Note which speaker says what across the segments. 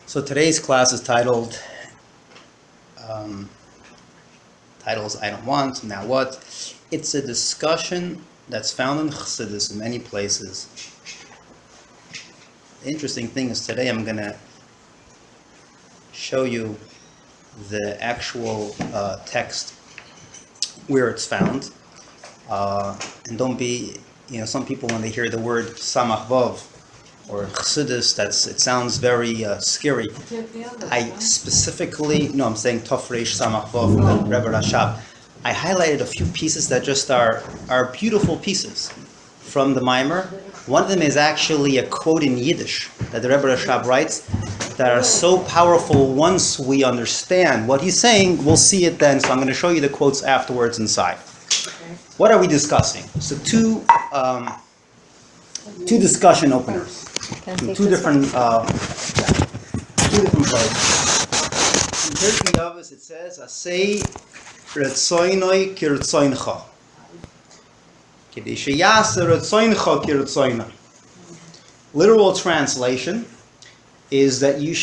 Speaker 1: So today's class is titled Titles I Don't Want, Now What? It's a discussion that's found in Chassidus in many places. The interesting thing is today I'm going to show you the actual text where it's found. And don't be, some people when they hear the word Samach Vav or Chassidus, it sounds very scary. I specifically, I'm saying Tofresh Samach Vav from the Rebbe Rashab. I highlighted a few pieces that just are beautiful pieces from the Maimer. One of them is actually a quote in Yiddish that the Rebbe Rashab writes that are so powerful once we understand what he's saying. We'll see it then, so I'm going to show you the quotes afterwards inside. Okay. What are we discussing? So two discussion openers. Two different places. In Turkey Yavis it says, Asei Ratzoinoi Kirtzoincha. Literal translation is that you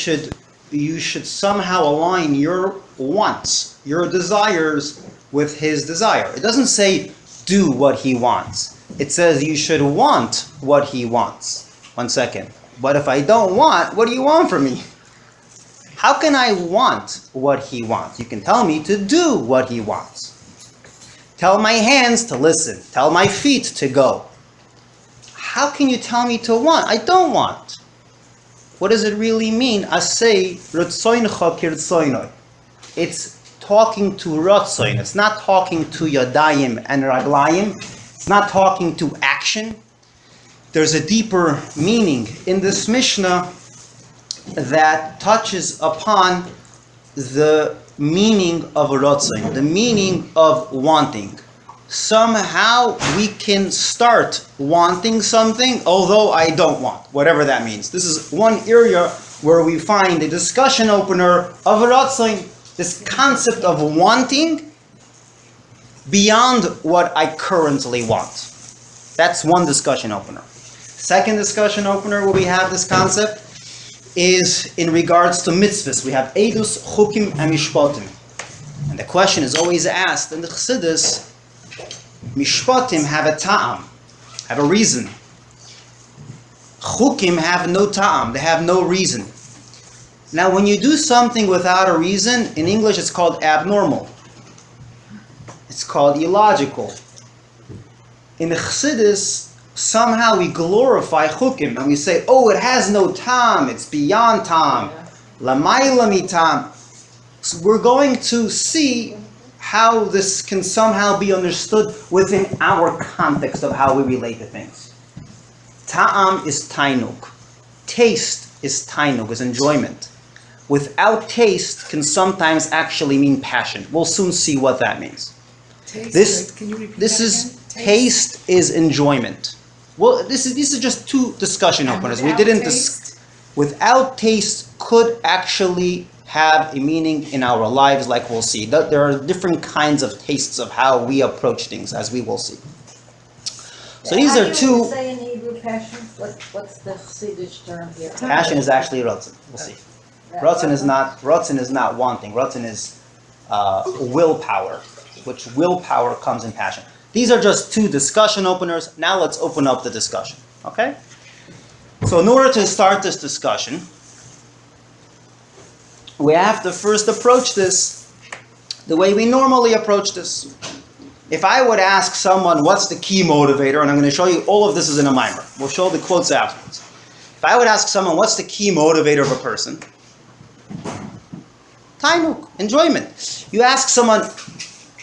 Speaker 1: should somehow align your wants, your desires with his desire. It doesn't say do what he wants. It says you should want what he wants. One second. But if I don't want, what do you want from me? How can I want what he wants? You can tell me to do what he wants. Tell my hands to listen. Tell my feet to go. How can you tell me to want? I don't want. What does it really mean? Asei Ratzoincha Kirtzoinoi. It's talking to Ratzoin. It's not talking to Yadayim and Raglayim. It's not talking to action. There's a deeper meaning in this Mishnah that touches upon the meaning of Ratzoin, the meaning of wanting. Somehow we can start wanting something, although I don't want, whatever that means. This is one area where we find a discussion opener of Ratzoin, this concept of wanting beyond what I currently want. That's one discussion opener. Second discussion opener where we have this concept is in regards to mitzvahs. We have Eidus, Chukim, and Mishpatim. And the question is always asked in the Chassidus, Mishpatim have a ta'am, have a reason. Chukim have no ta'am, they have no reason. Now when you do something without a reason, in English it's called abnormal. It's called illogical. In the Chassidus, somehow we glorify chukim and we say, oh, it has no tam, it's beyond tam, lamayla mitam. So we're going to see how this can somehow be understood within our context of how we relate to things. Ta'am is taanug. Taste is taanug, is enjoyment. Without taste can sometimes actually mean passion. We'll soon see what that means. Taste, can you repeat that again? Taste is enjoyment. Well, this is just two discussion openers. We didn't without taste could actually have a meaning in our lives, like we'll see. There are different kinds of tastes of how we approach things, as we will see. So these are two.
Speaker 2: How do you say in Hebrew passion? What's the Chassidish term here?
Speaker 1: Passion is actually Ratzon. We'll see. Ratzon is not wanting. Ratzon is willpower, which willpower comes in passion. These are just two discussion openers. Now let's open up the discussion. Okay? So in order to start this discussion, we have to first approach this the way we normally approach this. If I would ask someone, what's the key motivator, and I'm going to show you all of this is in a mimer. We'll show the quotes afterwards. If I would ask someone, what's the key motivator of a person? Taanug, enjoyment. You ask someone,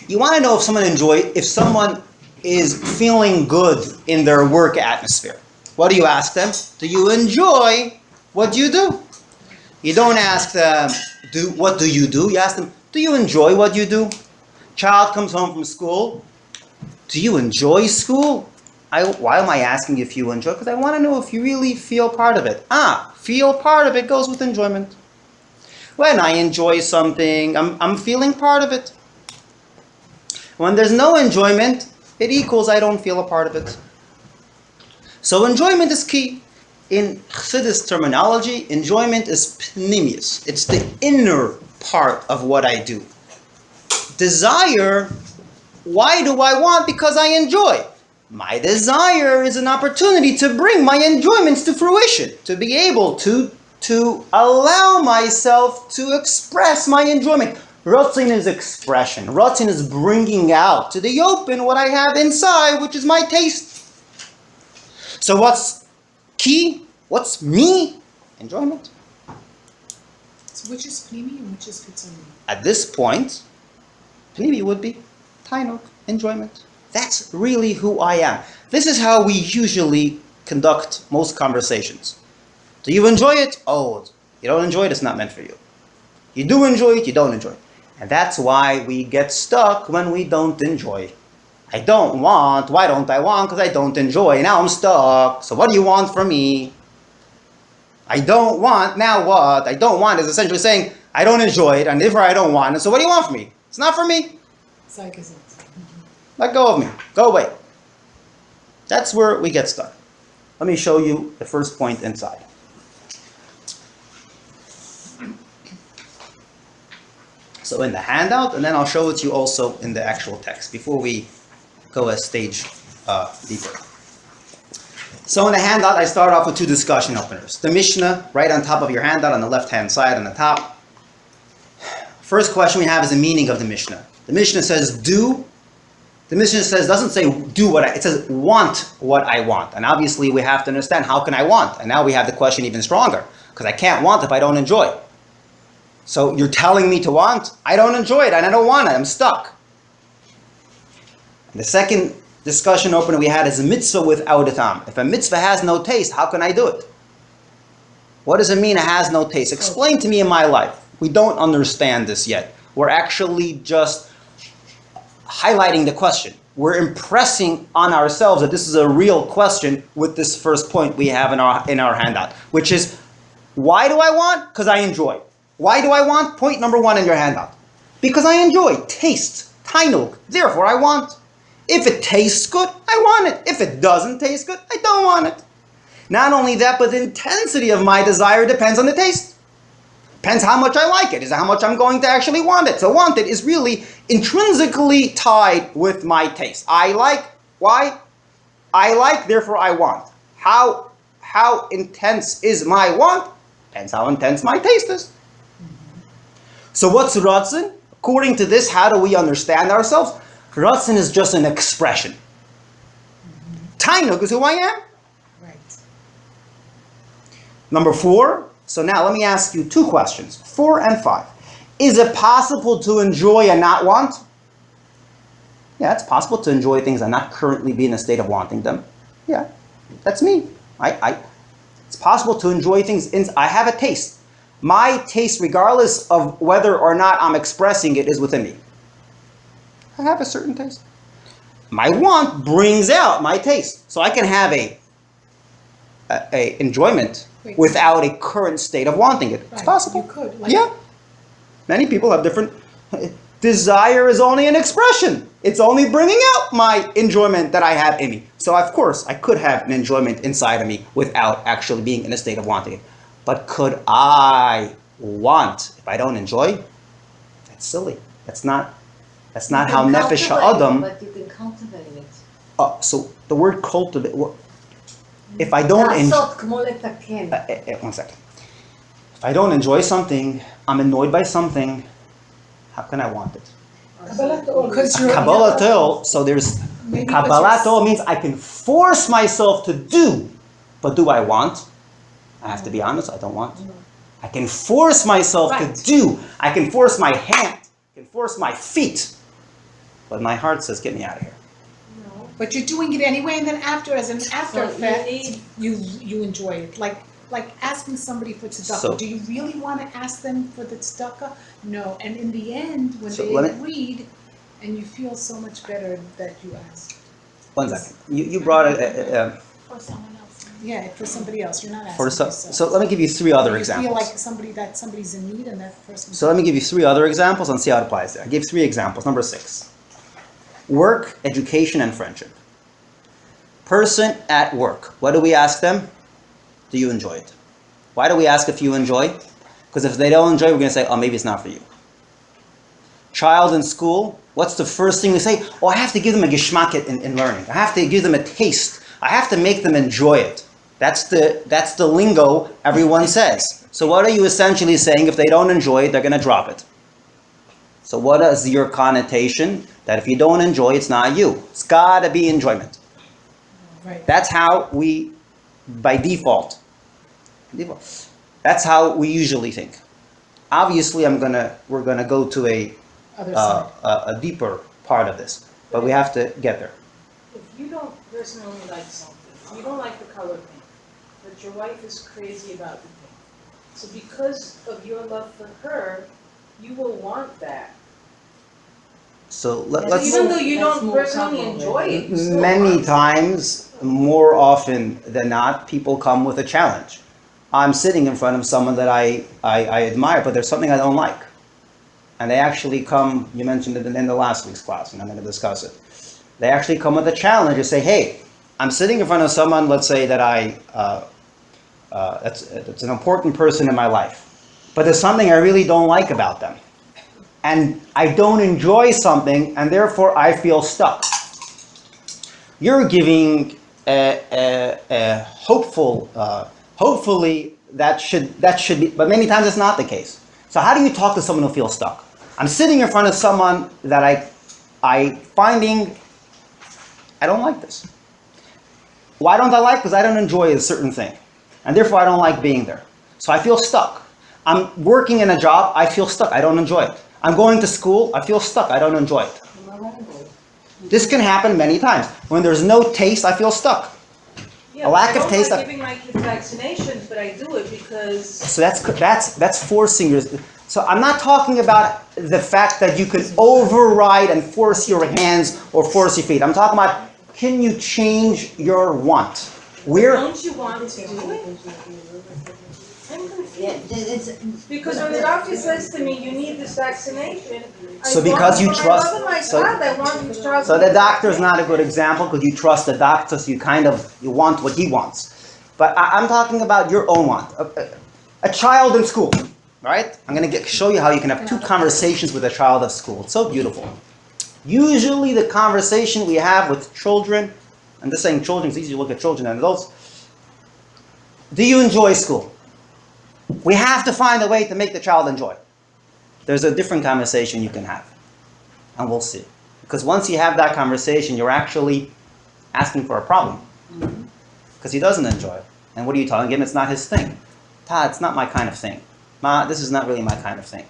Speaker 1: you want to know if someone is feeling good in their work atmosphere. What do you ask them? Do you enjoy what you do? You don't ask them, what do you do? You ask them, do you enjoy what you do? Child comes home from school. Do you enjoy school? Why am I asking if you enjoy? Because I want to know if you really feel part of it. Feel part of it goes with enjoyment. When I enjoy something, I'm feeling part of it. When there's no enjoyment, it equals I don't feel a part of it. So enjoyment is key. in Chassidus terminology, enjoyment is pnimius. It's the inner part of what I do. Desire, why do I want? Because I enjoy. My desire is an opportunity to bring my enjoyments to fruition, to be able to allow myself to express my enjoyment. Ratzon is expression. Ratzon is bringing out to the open what I have inside, which is my taste. So what's key? What's me? Enjoyment.
Speaker 3: So which is Pnimi and which is Chitzoni?
Speaker 1: At this point, Pnimi would be Taanug, enjoyment. That's really who I am. This is how we usually conduct most conversations. Do you enjoy it? Oh, you don't enjoy it, it's not meant for you. You do enjoy it, you don't enjoy it. And that's why we get stuck when we don't enjoy. I don't want. Why don't I want? Because I don't enjoy. Now I'm stuck. So what do you want from me? I don't want. Now what? I don't want is essentially saying, I don't enjoy it, and therefore I don't want it. So what do you want from me? It's not for me. Let go of me. Go away. That's where we get stuck. Let me show you the first point inside. So in the handout, and then I'll show it to you also in the actual text before we go a stage deeper. So in the handout, I start off with two discussion openers. The Mishnah, right on top of your handout, on the left-hand side on the top. First question we have is the meaning of the Mishnah. The Mishnah says do. The Mishnah doesn't say do it says want what I want. And obviously we have to understand how can I want? And now we have the question even stronger, because I can't want if I don't enjoy. So you're telling me to want? I don't enjoy it and I don't want it. I'm stuck. And the second discussion opener we had is a mitzvah without a tam. If a mitzvah has no taste, how can I do it? What does it mean it has no taste? Explain to me in my life. We don't understand this yet. We're actually just highlighting the question. We're impressing on ourselves that this is a real question with this first point we have in our handout, which is, why do I want? Because I enjoy. Why do I want? Point number one in your handout. Because I enjoy. Taste. Taanug. Therefore I want. If it tastes good, I want it. If it doesn't taste good, I don't want it. Not only that, but the intensity of my desire depends on the taste. Depends how much I like it. Is how much I'm going to actually want it. So want it is really intrinsically tied with my taste. I like. Why? I like, therefore I want. How intense is my want? Depends how intense my taste is. So what's Ratzon? According to this, how do we understand ourselves? Ratzon is just an expression. Taanug is who I am.
Speaker 3: Right.
Speaker 1: Number 4. So now let me ask you two questions. 4 and 5. Is it possible to enjoy and not want? Yeah, it's possible to enjoy things and not currently be in a state of wanting them. Yeah, that's me. It's possible to enjoy things. I have a taste. My taste, regardless of whether or not I'm expressing it, is within me. I have a certain taste. My want brings out my taste. So I can have a enjoyment without a current state of wanting it. It's possible.
Speaker 3: You could.
Speaker 1: Yeah. Many people have different... Desire is only an expression. It's only bringing out my enjoyment that I have in me. So of course, I could have an enjoyment inside of me without actually being in a state of wanting it. But could I want if I don't enjoy? That's silly. That's not how nefesh ha'adam.
Speaker 2: But you can cultivate it.
Speaker 1: So the word cultivate. If I don't enjoy, one second. If I don't enjoy something, I'm annoyed by something. How can I want it? Kabbalah Tol. So there's Kabbalah Tol means I can force myself to do, but do I want? I have to be honest, I don't want. I can force myself to do. I can force my hand. I can force my feet. But my heart says, get me out of here.
Speaker 3: No. But you're doing it anyway, and then after, as an after effect, you enjoy it. Like asking somebody for tzedakah.
Speaker 1: So,
Speaker 3: do you really want to ask them for the tzedakah? No. And in the end, when they agreed, and you feel so much better that you asked.
Speaker 1: One second. You brought it...
Speaker 3: For someone else. Yeah, for somebody else. You're not asking
Speaker 1: for
Speaker 3: yourself.
Speaker 1: So let me give you 3 other examples.
Speaker 3: You feel like somebody's in need, and that person...
Speaker 1: So let me give you 3 other examples and see how it applies there. I gave 3 examples. Number 6. Work, education, and friendship. Person at work. What do we ask them? do you enjoy it? Why do we ask if you enjoy? Because if they don't enjoy, we're going to say, oh, maybe it's not for you. Child in school, what's the first thing we say? Oh, I have to give them a geschmack in learning. I have to give them a taste. I have to make them enjoy it. That's the lingo everyone says. So what are you essentially saying? If they don't enjoy it, they're going to drop it. So what is your connotation? That if you don't enjoy, it's not you. It's got to be enjoyment.
Speaker 3: Right.
Speaker 1: That's how we, by default, that's how we usually think. Obviously, we're gonna go to a deeper part of this, but we have to get there.
Speaker 4: If you don't personally like something, you don't like the color pink, but your wife is crazy about the pink. So because of your love for her, you will want that.
Speaker 1: So
Speaker 4: So
Speaker 1: let's.
Speaker 4: even though you don't personally enjoy it, you still
Speaker 1: Many
Speaker 4: want it.
Speaker 1: times, more often than not, people come with a challenge. I'm sitting in front of someone that I admire, but there's something I don't like. And they actually come, you mentioned it in the last week's class, and I'm going to discuss it. They actually come with a challenge and say, hey, I'm sitting in front of someone, let's say that that's an important person in my life. But there's something I really don't like about them. And I don't enjoy something, and therefore I feel stuck. You're giving a hopeful, hopefully that should be, but many times it's not the case. So how do you talk to someone who feels stuck? I'm sitting in front of someone that I don't like this. Why don't I like? Because I don't enjoy a certain thing, and therefore I don't like being there. So I feel stuck. I'm working in a job, I feel stuck. I don't enjoy it. I'm going to school, I feel stuck. I don't enjoy it. This can happen many times. When there's no taste, I feel stuck.
Speaker 4: Yeah,
Speaker 1: a lack of
Speaker 4: I
Speaker 1: taste.
Speaker 4: don't like giving my kids vaccinations, but I do it because.
Speaker 1: So that's forcing your. So I'm not talking about the fact that you can override and force your hands or force your feet. I'm talking about, can you change your want? Where?
Speaker 4: Don't you want to do it? I'm
Speaker 2: Yeah,
Speaker 4: confused. Because when the doctor says to me, you need this vaccination.
Speaker 1: So because you trust.
Speaker 4: I love my
Speaker 1: So,
Speaker 4: child, I want him to trust.
Speaker 1: so the doctor is not a good example because you trust the doctor, so you want what he wants. But I'm talking about your own want. A child in school, right? I'm going to show you how you can have two conversations with a child at school. It's so beautiful. Usually the conversation we have with children, I'm just saying children, it's easy to look at children and adults. Do you enjoy school? We have to find a way to make the child enjoy. There's a different conversation you can have. And we'll see. Because once you have that conversation, you're actually asking for a problem. Because he doesn't enjoy it. And what are you telling him? It's not his thing. Ta, it's not my kind of thing. Ma, this is not really my kind of thing.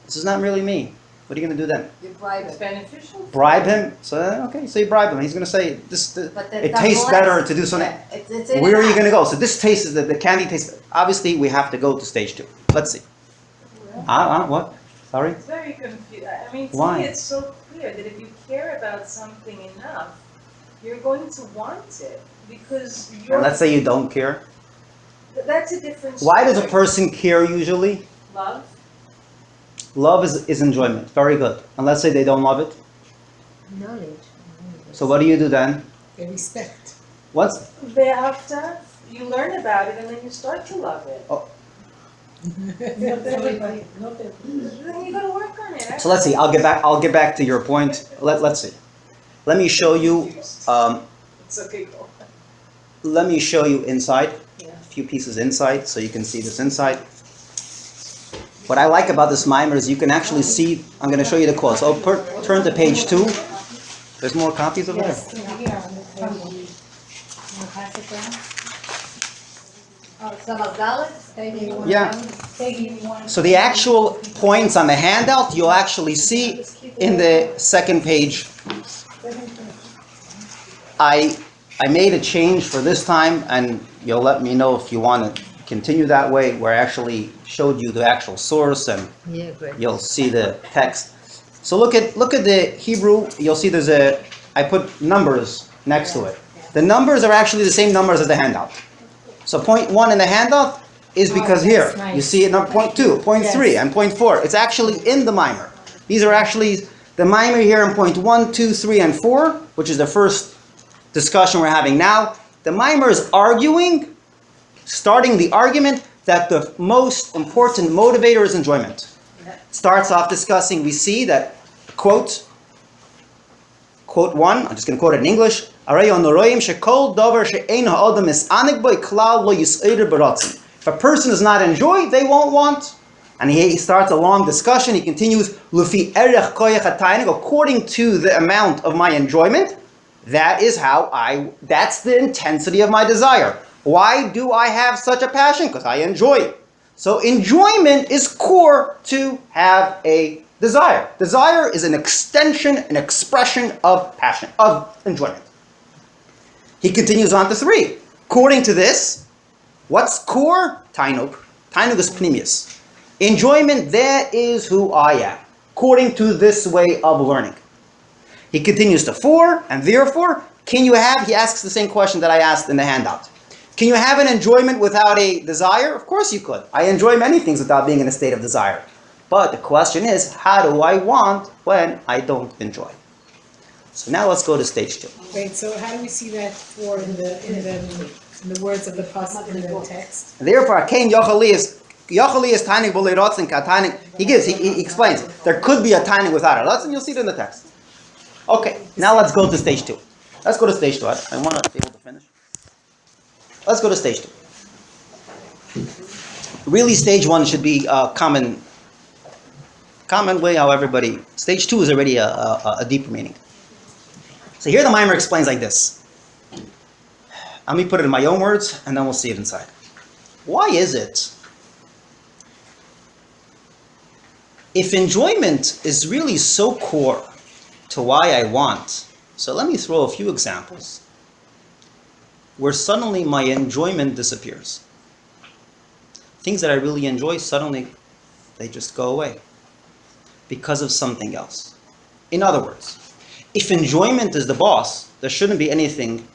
Speaker 1: This is not really me. What are you going to do then?
Speaker 2: You bribe
Speaker 4: It's
Speaker 2: it.
Speaker 4: beneficial.
Speaker 1: Bribe him? So, okay, so you bribe him. He's going to say, it tastes better to do something.
Speaker 2: Yeah, it's in
Speaker 1: Where are
Speaker 2: and
Speaker 1: you going to
Speaker 2: out.
Speaker 1: go? So this taste is the candy tastes. Obviously, we have to go to stage 2. Let's see. What? Sorry?
Speaker 4: It's very confusing. I mean, to
Speaker 1: Why?
Speaker 4: me, it's so clear that if you care about something enough, you're going to want it because you're.
Speaker 1: And let's say you don't care.
Speaker 4: That's a different.
Speaker 1: Why does a
Speaker 4: story.
Speaker 1: person care usually?
Speaker 4: Love?
Speaker 1: Love is enjoyment. Very good. And let's say they don't love it.
Speaker 2: Knowledge.
Speaker 1: So what do you do then?
Speaker 3: They respect.
Speaker 1: What's
Speaker 4: Thereafter, you learn about it and then you start to love it.
Speaker 2: Not everybody.
Speaker 4: Then you gotta work on it.
Speaker 1: so? Let's see. I'll get back to your point. Let's see. Let me show you.
Speaker 4: It's okay, go.
Speaker 1: Let me show you inside.
Speaker 4: Yeah.
Speaker 1: A few pieces inside, so you can see this inside. What I like about this mimer is you can actually see. I'm going to show you the quote. So turn to page 2. There's more copies over there.
Speaker 3: Yes, here on the table. Wanna pass it down?
Speaker 2: Oh, some of Dallas, maybe one.
Speaker 1: Yeah.
Speaker 3: Peggy, you want?
Speaker 1: So the actual points on the handout you'll actually see in the second page. I made a change for this time, and you'll let me know if you want to continue that way, where I actually showed you the actual source, and
Speaker 2: Yeah, great.
Speaker 1: you'll see the text. So look at the Hebrew. You'll see I put numbers next to it. The numbers are actually the same numbers as the handout. So point 1 in the handout is because here
Speaker 3: that's nice.
Speaker 1: you see it number point 2, point 3, and point 4. It's actually in the mimer. These are actually the mimer here in point 1, 2, 3, and 4, which is the first discussion we're having now. The mimer is arguing starting the argument that the most important motivator is enjoyment. Starts off discussing, we see that, quote 1, I'm just going to quote it in English, if a person does not enjoy, they won't want. And he starts a long discussion. He continues, according to the amount of my enjoyment, that's the intensity of my desire. Why do I have such a passion? Because I enjoy it. So enjoyment is core to have a desire. Desire is an extension, an expression of passion, of enjoyment. He continues on to 3. According to this, what's core? Taanug. Taanug is pnimius. Enjoyment, that is who I am, according to this way of learning. He continues to 4, and therefore, he asks the same question that I asked in the handout. Can you have an enjoyment without a desire? Of course you could. I enjoy many things without being in a state of desire. But the question is, how do I want when I don't enjoy? So now let's go to stage 2.
Speaker 3: Wait, so how do we see that 4 in the words of the pasuk in the text?
Speaker 1: Therefore, Kain Yochali is Taanug b'lei Ratzon Taanug. He explains. There could be a Taanug without a Ratzon, you'll see it in the text. Okay, now let's go to stage 2. Let's go to stage 2. I want to be able to finish. Let's go to stage 2. Really, stage 1 should be common way how everybody. Stage 2 is already a deeper meaning. So here the mimer explains like this. Let me put it in my own words, and then we'll see it inside. Why is it, if enjoyment is really so core to why I want, so let me throw a few examples where suddenly my enjoyment disappears. Things that I really enjoy, suddenly they just go away because of something else. In other words, if enjoyment is the boss, there shouldn't be anything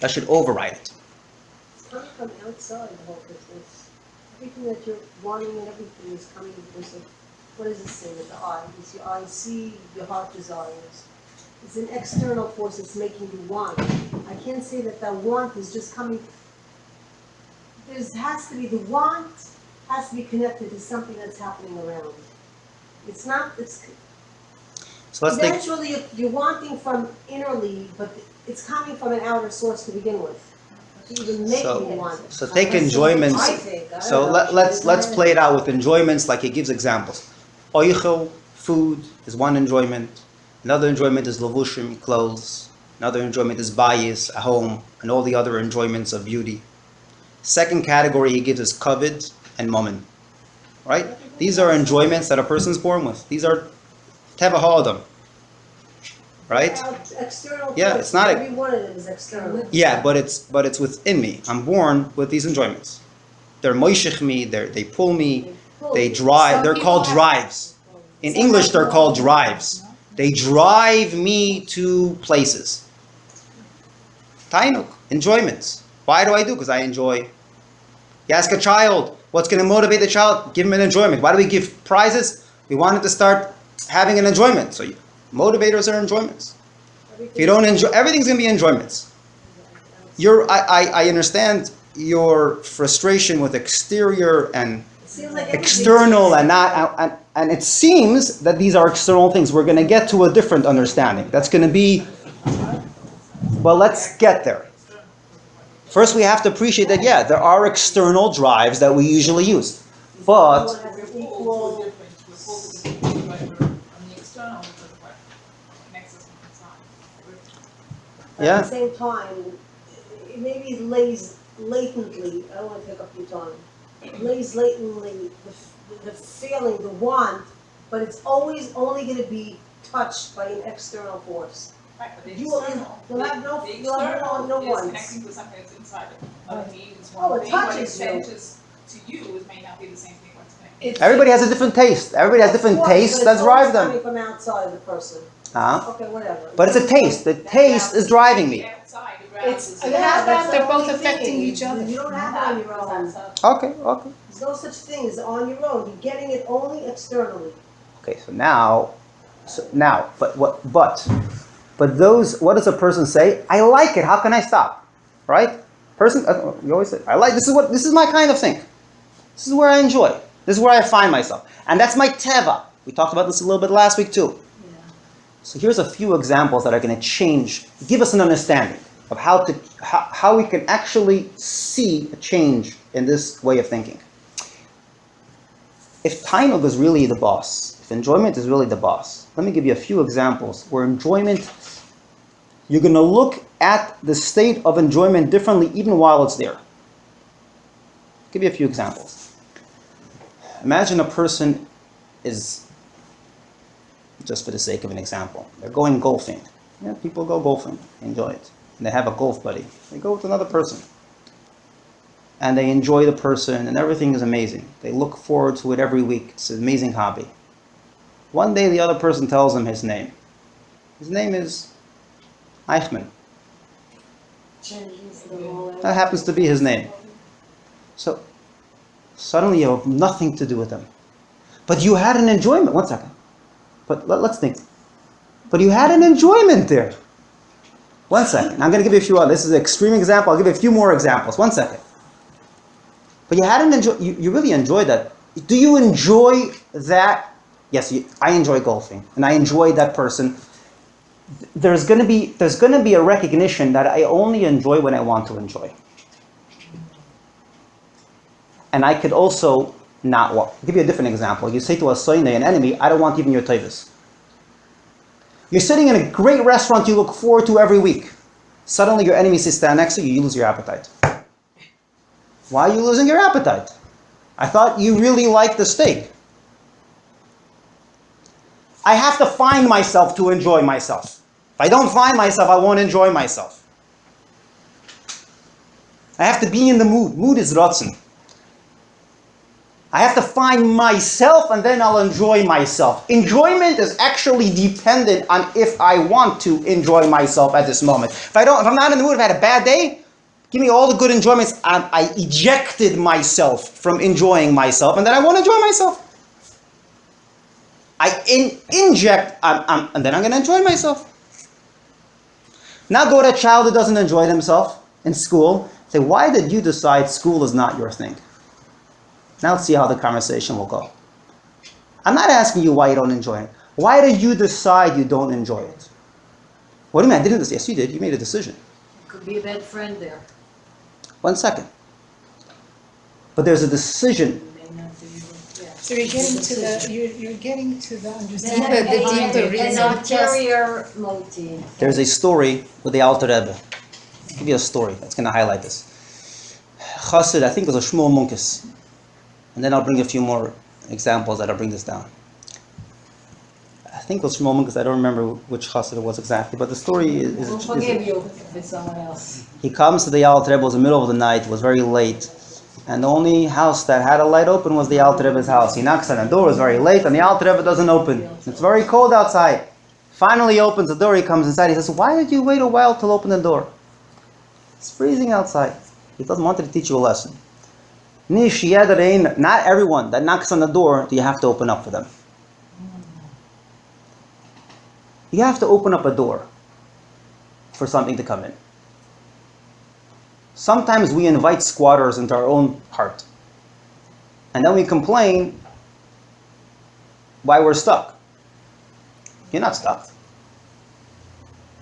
Speaker 1: that should override it.
Speaker 2: It's coming from outside the whole business. Everything that you're wanting and everything is coming because of, what does it say with the eye? You see, I see, your heart desires. It's an external force that's making you want. I can't say that want is just coming. The want has to be connected to something that's happening around. It's not,
Speaker 1: So let's take.
Speaker 2: eventually you're wanting from innerly, but it's coming from an outer source to begin with. To even make you want it.
Speaker 1: So take enjoyments.
Speaker 2: I think. I
Speaker 1: So
Speaker 2: don't know.
Speaker 1: let's play it out with enjoyments, like he gives examples. Oichel, food, is one enjoyment. Another enjoyment is levushim, clothes. Another enjoyment is bayis, a home, and all the other enjoyments of beauty. Second category he gives is kavod and mammon. Right? These are enjoyments that a person's born with. These are teva ha'adam. Right?
Speaker 2: External
Speaker 1: Yeah,
Speaker 2: force,
Speaker 1: it's not
Speaker 2: every one of them is external.
Speaker 1: Yeah, but it's within me. I'm born with these enjoyments. They're moishich me. They pull me. They drive. They're called drives. In English, they're called drives. They drive me to places. Taanug, enjoyments. Why do I do? Because I enjoy. You ask a child, what's going to motivate the child? Give him an enjoyment. Why do we give prizes? We want him to start having an enjoyment. So motivators are enjoyments. If you don't enjoy, everything's going to be enjoyments. I understand your frustration with exterior and external and not, and it seems that these are external things. We're going to get to a different understanding. That's going to be, well, let's get there. First, we have to appreciate that, yeah, there are external drives that we usually use. But,
Speaker 2: at the same time, it maybe lays latently, I don't want to take up your time, it lays latently the feeling, the want, but it's always only going to be touched by an external force.
Speaker 5: Right, but the
Speaker 2: You will
Speaker 5: external,
Speaker 2: you'll have no
Speaker 5: the
Speaker 2: wants.
Speaker 5: external is connecting to something that's inside it. What it means
Speaker 2: Oh,
Speaker 5: one
Speaker 2: it
Speaker 5: thing, what it
Speaker 2: touches you.
Speaker 5: changes to you, it may not be the same thing what's connected.
Speaker 1: everybody has a different taste. Everybody has different
Speaker 2: Of course,
Speaker 1: tastes
Speaker 2: but
Speaker 1: that
Speaker 2: it's
Speaker 1: drive
Speaker 2: always
Speaker 1: them.
Speaker 2: coming from outside the person. Okay, whatever.
Speaker 1: But it's a taste. The taste is driving me.
Speaker 5: Outside, the ground
Speaker 3: It's-
Speaker 5: is-
Speaker 3: and how about
Speaker 2: that's
Speaker 3: they're
Speaker 2: the
Speaker 3: both
Speaker 2: only
Speaker 3: affecting
Speaker 2: thing.
Speaker 3: each other?
Speaker 2: You don't have it on your own.
Speaker 1: Okay.
Speaker 2: There's no such thing as on your own. You're getting it only externally.
Speaker 1: Okay, so now, but those, what does a person say? I like it, how can I stop? Right? Person, we always say, this is my kind of thing. This is where I enjoy. This is where I find myself. And that's my teva. We talked about this a little bit last week too.
Speaker 2: Yeah.
Speaker 1: So here's a few examples that are going to change, give us an understanding of how we can actually see a change in this way of thinking. If taanug is really the boss, if enjoyment is really the boss, let me give you a few examples where enjoyment, you're going to look at the state of enjoyment differently even while it's there. I'll give you a few examples. Imagine a person is, just for the sake of an example, they're going golfing. Yeah, people go golfing, enjoy it. And they have a golf buddy. They go with another person. And they enjoy the person and everything is amazing. They look forward to it every week. It's an amazing hobby. One day the other person tells them his name. His name is Eichmann.
Speaker 2: Changes the whole.
Speaker 1: That happens to be his name. So suddenly you have nothing to do with him. But you had an enjoyment. One second. But let's think. But you had an enjoyment there. One second. I'm going to give you a few others. This is an extreme example. I'll give you a few more examples. One second. But you had an enjoy. You really enjoyed that. Do you enjoy that? Yes, I enjoy golfing, and I enjoy that person. There's going to be a recognition that I only enjoy when I want to enjoy. And I could also not want. I'll give you a different example. You say to a soine, an enemy, I don't want even your taivas. You're sitting in a great restaurant you look forward to every week. Suddenly your enemy sits down next to you, you lose your appetite. Why are you losing your appetite? I thought you really liked the steak. I have to find myself to enjoy myself. If I don't find myself, I won't enjoy myself. I have to be in the mood. Mood is Ratzon. I have to find myself and then I'll enjoy myself. Enjoyment is actually dependent on if I want to enjoy myself at this moment. If I'm not in the mood, if I had a bad day, give me all the good enjoyments. I ejected myself from enjoying myself and then I won't enjoy myself. I inject and then I'm going to enjoy myself. Now go to a child who doesn't enjoy themselves in school. Say, why did you decide school is not your thing? Now let's see how the conversation will go. I'm not asking you why you don't enjoy it. Why did you decide you don't enjoy it? What do you mean? I didn't decide. Yes, you did. You made a decision.
Speaker 2: Could be a bad friend there.
Speaker 1: 1 second. But there's a decision.
Speaker 3: So you're getting to the understanding.
Speaker 2: An ulterior motive.
Speaker 1: There's a story with the Alter Rebbe. I'll give you a story that's going to highlight this. Chassid, I think it was a Shmuel Munkes. And then I'll bring a few more examples that'll bring this down. I think it was Shmuel Munkes. I don't remember which Chassid it was exactly, but the story is...
Speaker 2: We'll forgive you if it's someone else.
Speaker 1: He comes to the Alter Rebbe. It was the middle of the night. It was very late. And the only house that had a light open was the Alter Rebbe's house. He knocks on the door. It's very late, and the Alter Rebbe doesn't open. It's very cold outside. Finally, he opens the door. He comes inside. He says, "Why did you wait a while to open the door? It's freezing outside." He doesn't want to teach you a lesson. Not everyone that knocks on the door do you have to open up for them. You have to open up a door for something to come in. Sometimes we invite squatters into our own heart. And then we complain why we're stuck. You're not stuck.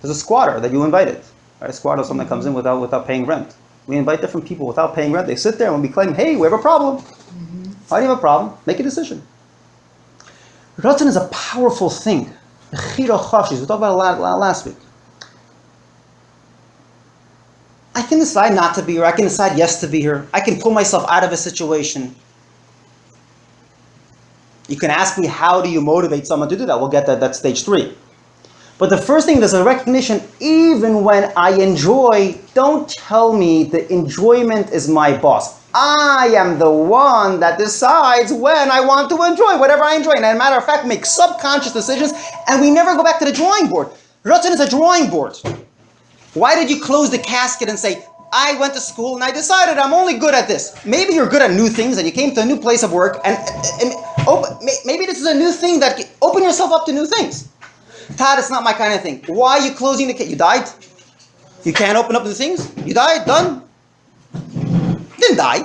Speaker 1: There's a squatter that you invited. Right? A squatter is someone that comes in without paying rent. We invite different people without paying rent. They sit there and we claim, hey, we have a problem. Mm-hmm. Why do you have a problem? Make a decision. Ratzon is a powerful thing. We talked about it last week. I can decide not to be here. I can decide yes to be here. I can pull myself out of a situation. You can ask me, how do you motivate someone to do that? We'll get that. That's stage 3. But the first thing, there's a recognition, even when I enjoy, don't tell me the enjoyment is my boss. I am the one that decides when I want to enjoy whatever I enjoy. And as a matter of fact, make subconscious decisions, and we never go back to the drawing board. Ratzon is a drawing board. Why did you close the casket and say, I went to school and I decided I'm only good at this? Maybe you're good at new things and you came to a new place of work and maybe this is a new thing that open yourself up to new things. Todd, it's not my kind of thing. Why are you closing the casket? You died? You can't open up new things? You died? Done? Didn't die.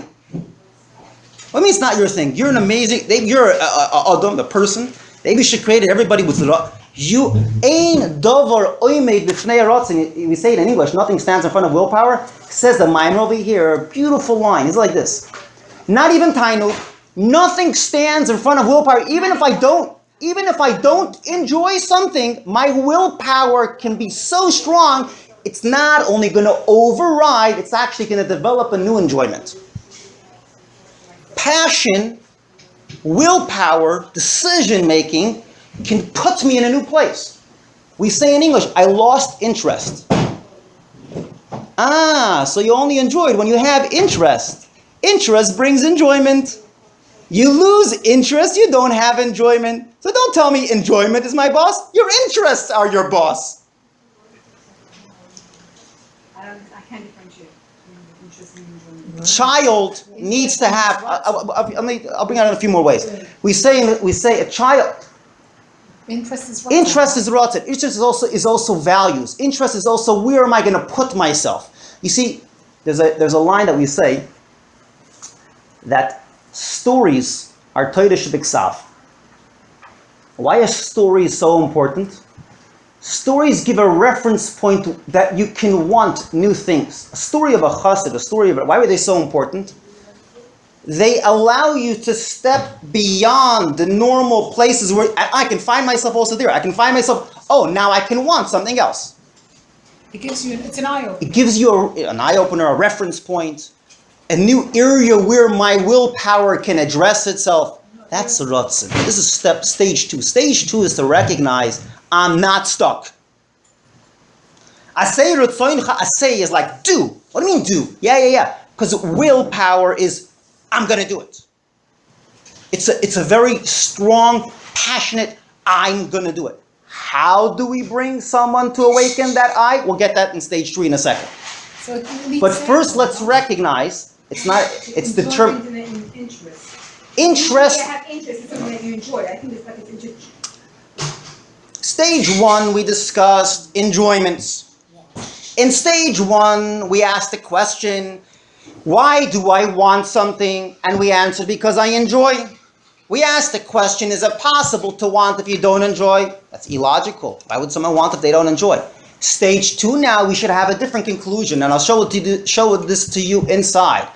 Speaker 1: What do you mean it's not your thing? You're an amazing, you're the person. Maybe she created everybody with you ein davar oimed b'fnei ratzon. We say it in English, nothing stands in front of willpower. It says the mimer over here, a beautiful line. It's like this. Not even tainug, nothing stands in front of willpower. Even if I don't enjoy something, my willpower can be so strong, it's not only going to override, it's actually going to develop a new enjoyment. Passion, willpower, decision-making can put me in a new place. We say in English, I lost interest. So you only enjoyed when you have interest. Interest brings enjoyment. You lose interest, you don't have enjoyment. So don't tell me enjoyment is my boss. Your interests are your boss.
Speaker 6: I can't differentiate between interest and enjoyment.
Speaker 1: Child needs to have. I'll bring out in a few more ways. We say a child.
Speaker 3: Interest is
Speaker 1: Interest is ratzon. Interest is also values. Interest is also where am I going to put myself. You see, there's a line that we say that stories are toidish b'ksav. Why are stories so important? Stories give a reference point that you can want new things. A story of a chassid, why were they so important? They allow you to step beyond the normal places where I can find myself also there. I can find myself, now I can want something else.
Speaker 3: It's an eye opener.
Speaker 1: It gives you an eye opener, a reference point, a new area where my willpower can address itself. That's ratzon. This is stage 2. Stage 2 is to recognize I'm not stuck. Asay ratzoncha, asay is like do. What do you mean do? Yeah. Because willpower is I'm going to do it. It's a very strong, passionate, I'm going to do it. How do we bring someone to awaken that I? We'll get that in stage 3 in a second. But first, let's recognize it's determined. Interest.
Speaker 6: You have interest in something that you enjoy. I think it's like it's interest.
Speaker 1: Stage 1, we discussed enjoyments. In stage 1, we asked the question, why do I want something? And we answered, because I enjoy. We asked the question, is it possible to want if you don't enjoy? That's illogical. Why would someone want if they don't enjoy? Stage 2 now, we should have a different conclusion, and I'll show this to you inside.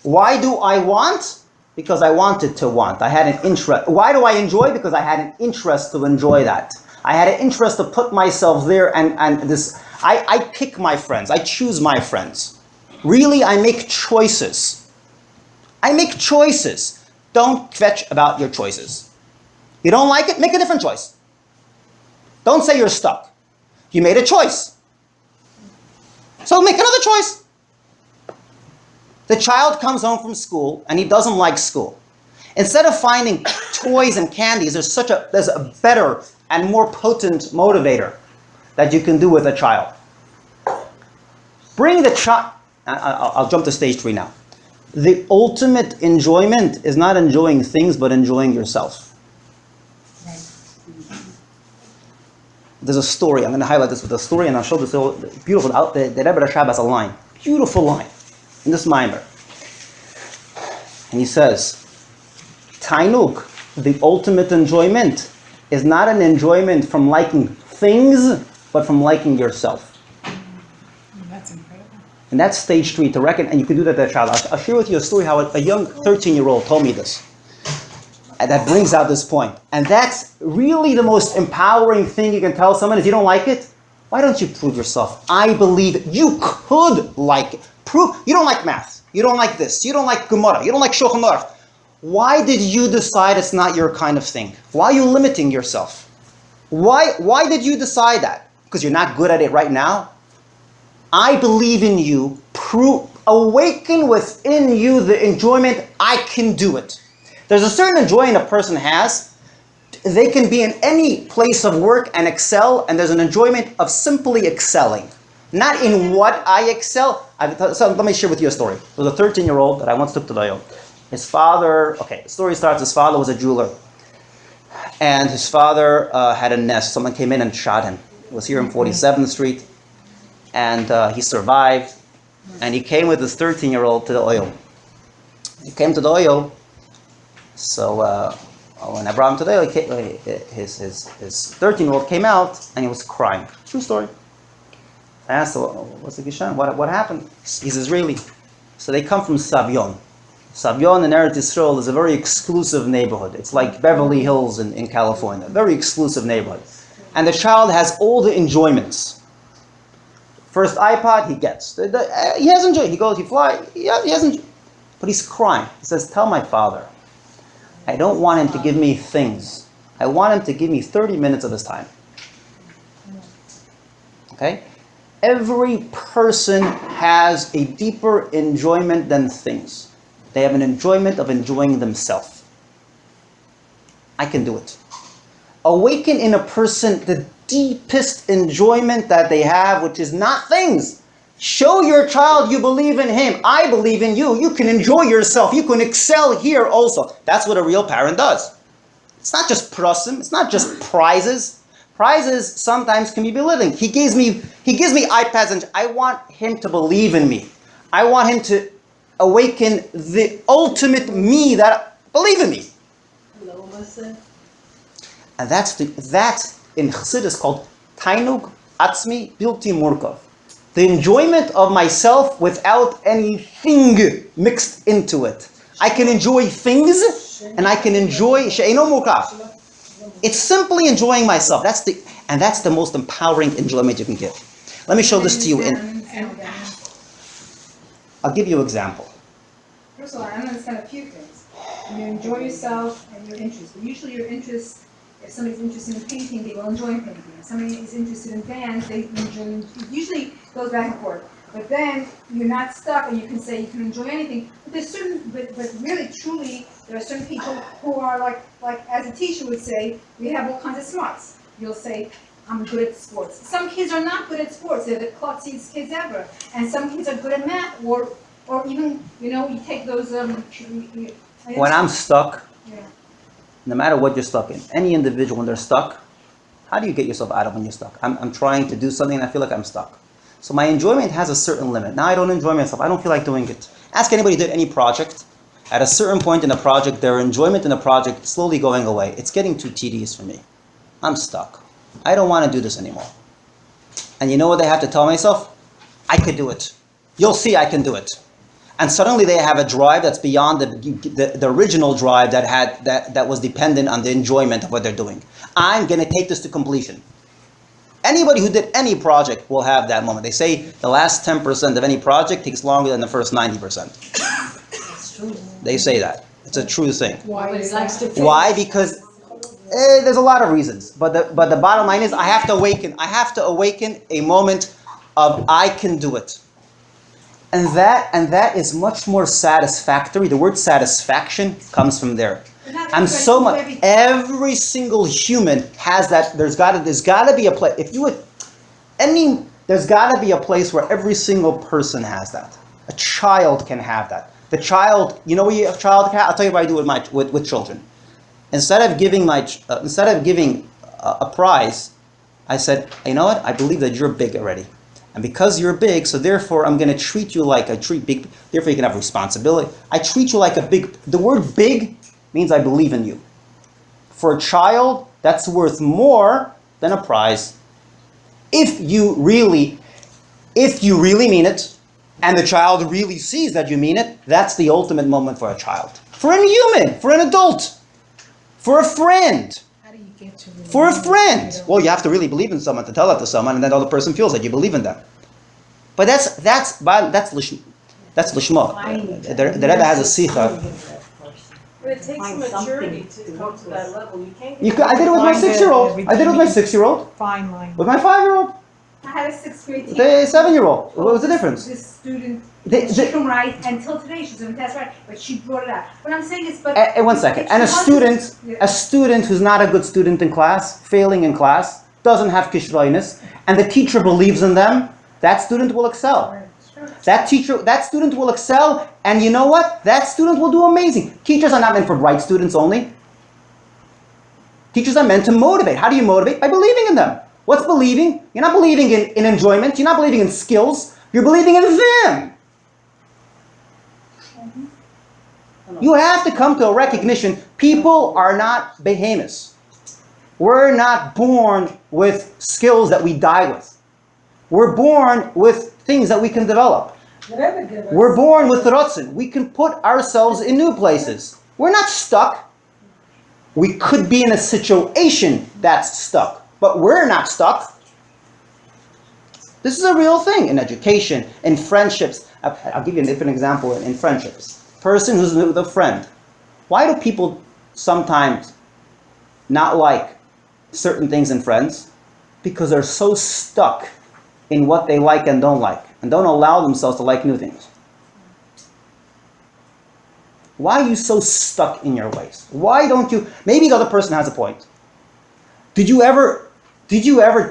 Speaker 1: Why do I want? Because I wanted to want. I had an interest. Why do I enjoy? Because I had an interest to enjoy that. I had an interest to put myself there, and this. I pick my friends. I choose my friends. Really, I make choices. Don't kvetch about your choices. You don't like it? Make a different choice. Don't say you're stuck. You made a choice. So make another choice. The child comes home from school and he doesn't like school. Instead of finding toys and candies, there's a better and more potent motivator that you can do with a child. Bring the child. I'll jump to stage 3 now. The ultimate enjoyment is not enjoying things, but enjoying yourself. There's a story. I'm going to highlight this with a story, and I'll show this beautiful. The Rebbe Rashab has a line, beautiful line, in this mimer, and he says, "Taanug, the ultimate enjoyment, is not an enjoyment from liking things, but from liking yourself."
Speaker 3: That's incredible.
Speaker 1: And that's stage 3 to reckon, and you can do that to a child. I'll share with you a story how a young 13-year-old told me this. And that brings out this point. And that's really the most empowering thing you can tell someone. If you don't like it, why don't you prove yourself? I believe you could like it. Prove. You don't like math. You don't like this. You don't like Gemara. You don't like Shulchan Aruch. Why did you decide it's not your kind of thing? Why are you limiting yourself? Why did you decide that? Because you're not good at it right now? I believe in you. Awaken within you the enjoyment. I can do it. There's a certain enjoyment a person has. They can be in any place of work and excel, and there's an enjoyment of simply excelling. Not in what I excel. So let me share with you a story. There was a 13-year-old that I once took to Dayo. His father, the story starts, his father was a jeweler. And his father had a nest. Someone came in and shot him. It was here on 47th Street. And he survived. And he came with his 13-year-old to the oil. He came to the oil. So when I brought him to the oil, his 13-year-old came out and he was crying. True story. I asked him, what's the Gishan? What happened? He's Israeli. So they come from Savyon. Savyon in Eretz Yisrael is a very exclusive neighborhood. It's like Beverly Hills in California. Very exclusive neighborhood. And the child has all the enjoyments. First iPod, he gets. He has enjoyed. He goes, he flies. He hasn't. But he's crying. He says, tell my father, I don't want him to give me things. I want him to give me 30 minutes of his time. Okay? Every person has a deeper enjoyment than things. They have an enjoyment of enjoying themselves. I can do it. Awaken in a person the deepest enjoyment that they have, which is not things. Show your child you believe in him. I believe in you. You can enjoy yourself. You can excel here also. That's what a real parent does. It's not just prasim. It's not just prizes. Prizes sometimes can be belittling. He gives me iPads and I want him to believe in me. I want him to awaken the ultimate me that believe in me. And that's in Chassidus called Taanug Atzmi Bilti Murkav. The enjoyment of myself without anything mixed into it. I can enjoy things and I can enjoy She'eino Murkav. It's simply enjoying myself. That's the most empowering enjoyment you can give. Let me show this to you. I'll give you an example.
Speaker 6: First of all, I don't understand a few things. You enjoy yourself and your interests. But usually your interests, if somebody's interested in painting, they will enjoy painting. If somebody is interested in dance, they enjoy. It usually goes back and forth. But then you're not stuck, and you can say you can enjoy anything. But there's but really, truly, there are certain people who are like as a teacher would say, we have all kinds of smarts. You'll say, I'm good at sports. Some kids are not good at sports. They're the klutziest kids ever. And some kids are good at math, or even, you take those.
Speaker 1: When I'm stuck, no matter what you're stuck in, any individual when they're stuck, how do you get yourself out of when you're stuck? I'm trying to do something and I feel like I'm stuck. So my enjoyment has a certain limit. Now I don't enjoy myself. I don't feel like doing it. Ask anybody who did any project. At a certain point in the project, their enjoyment in the project is slowly going away. It's getting too tedious for me. I'm stuck. I don't want to do this anymore. And you know what they have to tell myself? I could do it. You'll see I can do it. And suddenly they have a drive that's beyond the original drive that was dependent on the enjoyment of what they're doing. I'm going to take this to completion. Anybody who did any project will have that moment. They say the last 10% of any project takes longer than the first 90%.
Speaker 2: That's true.
Speaker 1: They say that. It's a true thing.
Speaker 2: Why?
Speaker 1: Because there's a lot of reasons. But the bottom line is I have to awaken a moment of I can do it. And that is much more satisfactory. The word satisfaction comes from there. I'm so much. Every single human has that. There's got to be a place. There's got to be a place where every single person has that. A child can have that. The child, what a child can have? I'll tell you what I do with children. Instead of giving a prize, I said, you know what? I believe that you're big already. And because you're big, so therefore I'm going to treat you like I treat big, therefore you can have responsibility. I treat you like a big, the word big means I believe in you. For a child, that's worth more than a prize. If you really mean it, and the child really sees that you mean it, that's the ultimate moment for a child. For a human, for an adult, for a friend. For a friend. Well, you have to really believe in someone to tell that to someone, and then the other person feels that you believe in them. But that's lishma. The Rebbe has a sikha.
Speaker 4: But it takes some maturity to come to that level. You can't.
Speaker 1: I did it with my 6-year-old.
Speaker 3: Fine line.
Speaker 1: With my 5-year-old.
Speaker 6: I had a 6th grade teacher.
Speaker 1: The 7-year-old. What was the difference?
Speaker 6: This student, she can write until today. She's doing test right, but she brought it out. What I'm saying is, but
Speaker 1: 1 second. And a student who's not a good student in class, failing in class, doesn't have kishroinus, and the teacher believes in them, that student will excel. That student will excel, and you know what? That student will do amazing. Teachers are not meant for bright students only. Teachers are meant to motivate. How do you motivate? By believing in them. What's believing? You're not believing in enjoyment. You're not believing in skills. You're believing in them. You have to come to a recognition, people are not behemoths. We're not born with skills that we die with. We're born with things that we can develop. We're born with Ratzon. We can put ourselves in new places. We're not stuck. We could be in a situation that's stuck, but we're not stuck. This is a real thing in education, in friendships. I'll give you a different example in friendships. Person who's with a friend. Why do people sometimes not like certain things in friends? Because they're so stuck in what they like and don't like, and don't allow themselves to like new things. Why are you so stuck in your ways? Why don't you, maybe the other person has a point. Did you ever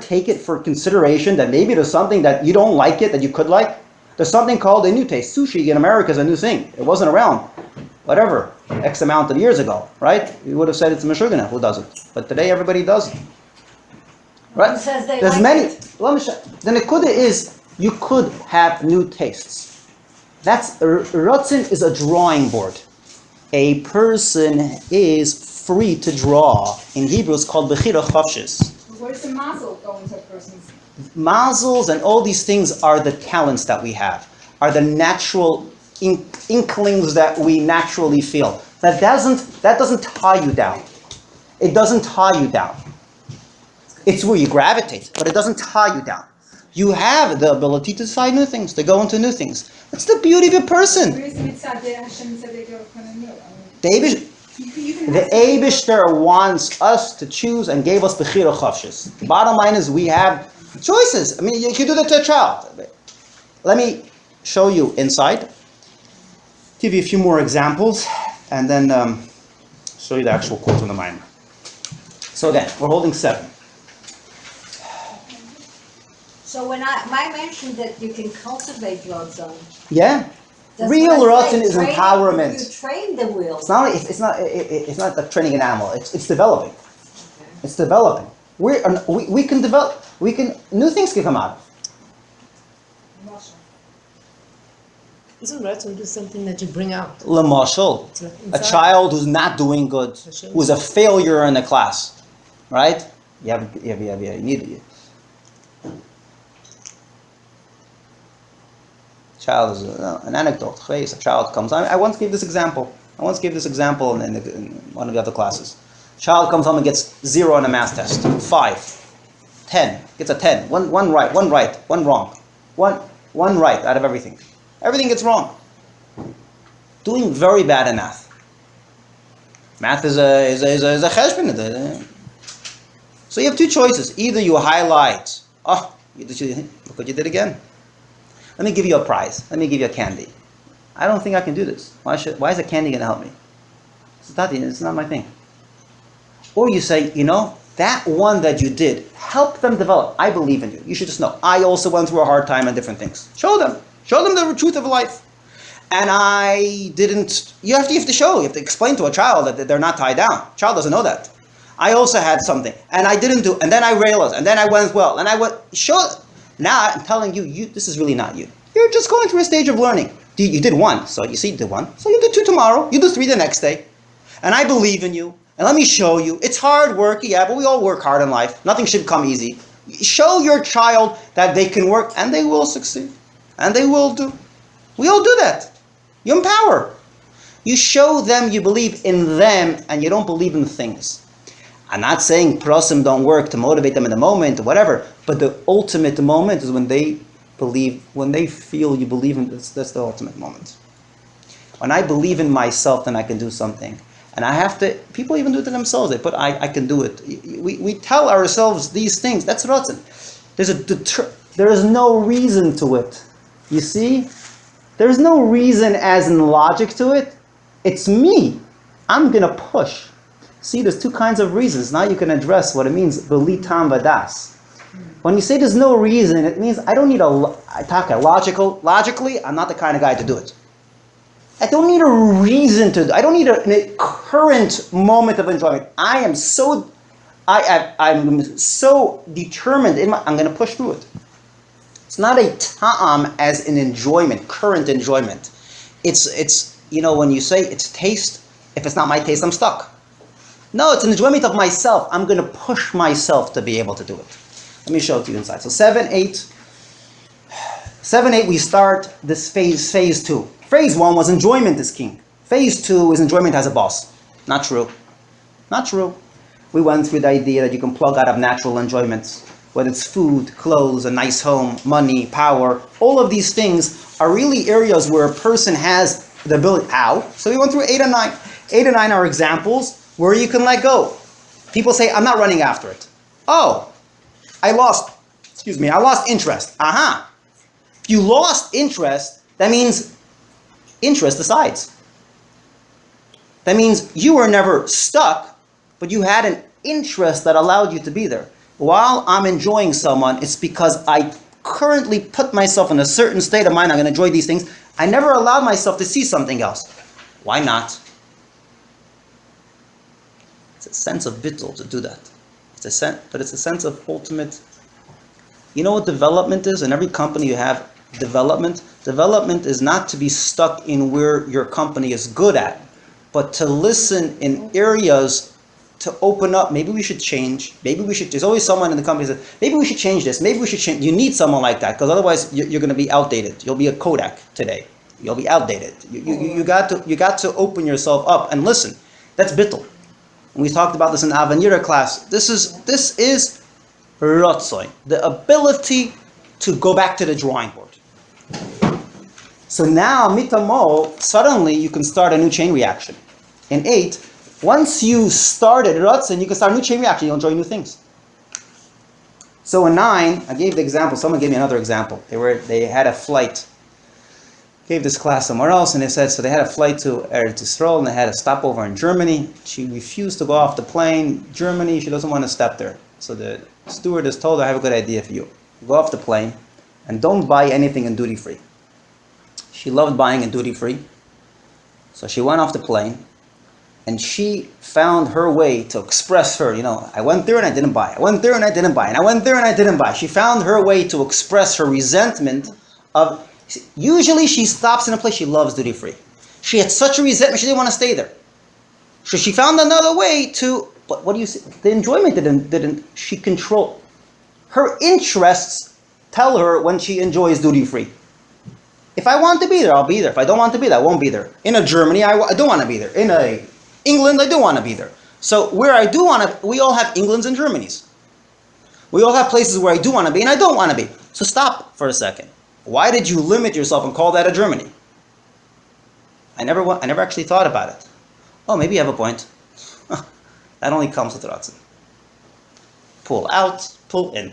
Speaker 1: take it for consideration that maybe there's something that you don't like it that you could like? There's something called a new taste. Sushi in America is a new thing. It wasn't around, whatever, X amount of years ago, right? You would have said it's a Meshuggah who does it. But today everybody does it. Right?
Speaker 2: One says they
Speaker 1: There's
Speaker 2: like
Speaker 1: many.
Speaker 2: it.
Speaker 1: Let me show. The nekuda is you could have new tastes. That's Ratzon is a drawing board. A person is free to draw. In Hebrew, it's called bechira chavshis.
Speaker 6: Where does the mazel go into a person's?
Speaker 1: Mazels and all these things are the talents that we have, are the natural inklings that we naturally feel. That doesn't tie you down. It doesn't tie you down. It's where you gravitate, but it doesn't tie you down. You have the ability to decide new things, to go into new things. That's the beauty of a person.
Speaker 6: Where is the mitzvah that Hashem said they go kind of new?
Speaker 1: The Eibishter wants us to choose and gave us bechira chavshis. The bottom line is we have choices. I mean, you can do that to a child. Let me show you inside. Give you a few more examples, and then show you the actual quote from the Maimer. So again, we're holding 7.
Speaker 2: So when I mentioned that you can cultivate Ratzon.
Speaker 1: Yeah.
Speaker 2: That's
Speaker 1: Real
Speaker 2: what I say,
Speaker 1: Ratzon is
Speaker 2: training-
Speaker 1: empowerment.
Speaker 2: You train the will.
Speaker 1: It's not like training an animal. It's developing. It's developing. We can develop. New things can come out.
Speaker 7: Isn't Ratzon just something that you bring out?
Speaker 1: Lamashal,
Speaker 7: It's like
Speaker 1: a
Speaker 7: inside.
Speaker 1: child who's not doing good, who's a failure in the class, right? You need. Child is an anecdote. A child comes. I once gave this example. in one of the other classes. Child comes home and gets 0 on a math test. 5, 10, gets a 10. One right, one wrong. One right out of everything. Everything gets wrong. Doing very bad in math. Math is a cheshbon. So you have 2 choices. Either you highlight, look what you did again. Let me give you a prize. Let me give you a candy. I don't think I can do this. Why is a candy going to help me? It's not my thing. Or you say, that one that you did, help them develop. I believe in you. You should just know. I also went through a hard time and different things. Show them the truth of life. And I didn't, you have to show, you have to explain to a child that they're not tied down. Child doesn't know that. I also had something, and I didn't do, and then I realized, and then I went well, and now I'm telling you, this is really not you. You're just going through a stage of learning. You did 1, so you see you did 1, so you do 2 tomorrow, you do 3 the next day. And I believe in you, and let me show you. It's hard work, yeah, but we all work hard in life. Nothing should come easy. Show your child that they can work, and they will succeed. And they will do. We all do that. You empower. You show them you believe in them, and you don't believe in things. I'm not saying prosim don't work to motivate them in the moment or whatever, but the ultimate moment is when they feel you believe in this. That's the ultimate moment. When I believe in myself, then I can do something. And I have to, people even do it to themselves. They put, I can do it. We tell ourselves these things. That's Ratzon. There is no reason to it. You see? There's no reason as in logic to it. It's me. I'm going to push. See, there's 2 kinds of reasons. Now you can address what it means, belitam vadas. When you say there's no reason, it means I don't need logically, I'm not the kind of guy to do it. I don't need a reason to, I don't need a current moment of enjoyment. I'm so determined, I'm going to push through it. It's not a ta'am as an enjoyment, current enjoyment. It's when you say it's taste, if it's not my taste, I'm stuck. No, it's an enjoyment of myself. I'm going to push myself to be able to do it. Let me show it to you inside. So 7, 8, we start this phase 2. Phase 1 was enjoyment is king. Phase 2 is enjoyment as a boss. Not true. Not true. We went through the idea that you can plug out of natural enjoyments, whether it's food, clothes, a nice home, money, power. All of these things are really areas where a person has the ability. So we went through 8 and 9. 8 and 9 are examples where you can let go. People say, I'm not running after it. Oh, I lost interest. Aha. If you lost interest, that means interest decides. That means you were never stuck, but you had an interest that allowed you to be there. While I'm enjoying someone, it's because I currently put myself in a certain state of mind. I'm going to enjoy these things. I never allowed myself to see something else. Why not? It's a sense of bittul to do that. But it's a sense of ultimate. You know what development is? In every company you have development. Development is not to be stuck in where your company is good at, but to listen in areas to open up. Maybe we should change. There's always someone in the company that says, maybe we should change this. Maybe we should change. You need someone like that, because otherwise you're going to be outdated. You'll be a Kodak today. You'll be outdated. You got to open yourself up and listen. That's bittul. We talked about this in the Avanira class. This is Ratzon, the ability to go back to the drawing board. So now, mitamo, suddenly you can start a new chain reaction. In 8, once you started Ratzon, you can start a new chain reaction. You'll enjoy new things. So in 9, I gave the example. Someone gave me another example. They had a flight. Gave this class somewhere else, and they said, so they had a flight to Eretz Yisrael, and they had a stopover in Germany. She refused to go off the plane. Germany, she doesn't want to step there. So the stewardess told her, I have a good idea for you. Go off the plane, and don't buy anything in duty-free. She loved buying in duty-free. So she went off the plane, and she found her way to express her, I went there and I didn't buy. I went there and I didn't buy. And I went there and I didn't buy. She found her way to express her resentment of. Usually she stops in a place she loves duty-free. She had such a resentment, she didn't want to stay there. So she found another way to, but what do you see? The enjoyment didn't she control. Her interests tell her when she enjoys duty-free. If I want to be there, I'll be there. If I don't want to be there, I won't be there. In a Germany, I don't want to be there. In a England, I do want to be there. So where I do want to, we all have Englands and Germanys. We all have places where I do want to be and I don't want to be. So stop for a second. Why did you limit yourself and call that a Germany? I never actually thought about it. Oh, maybe you have a point. That only comes with Ratzon. Pull out, pull in.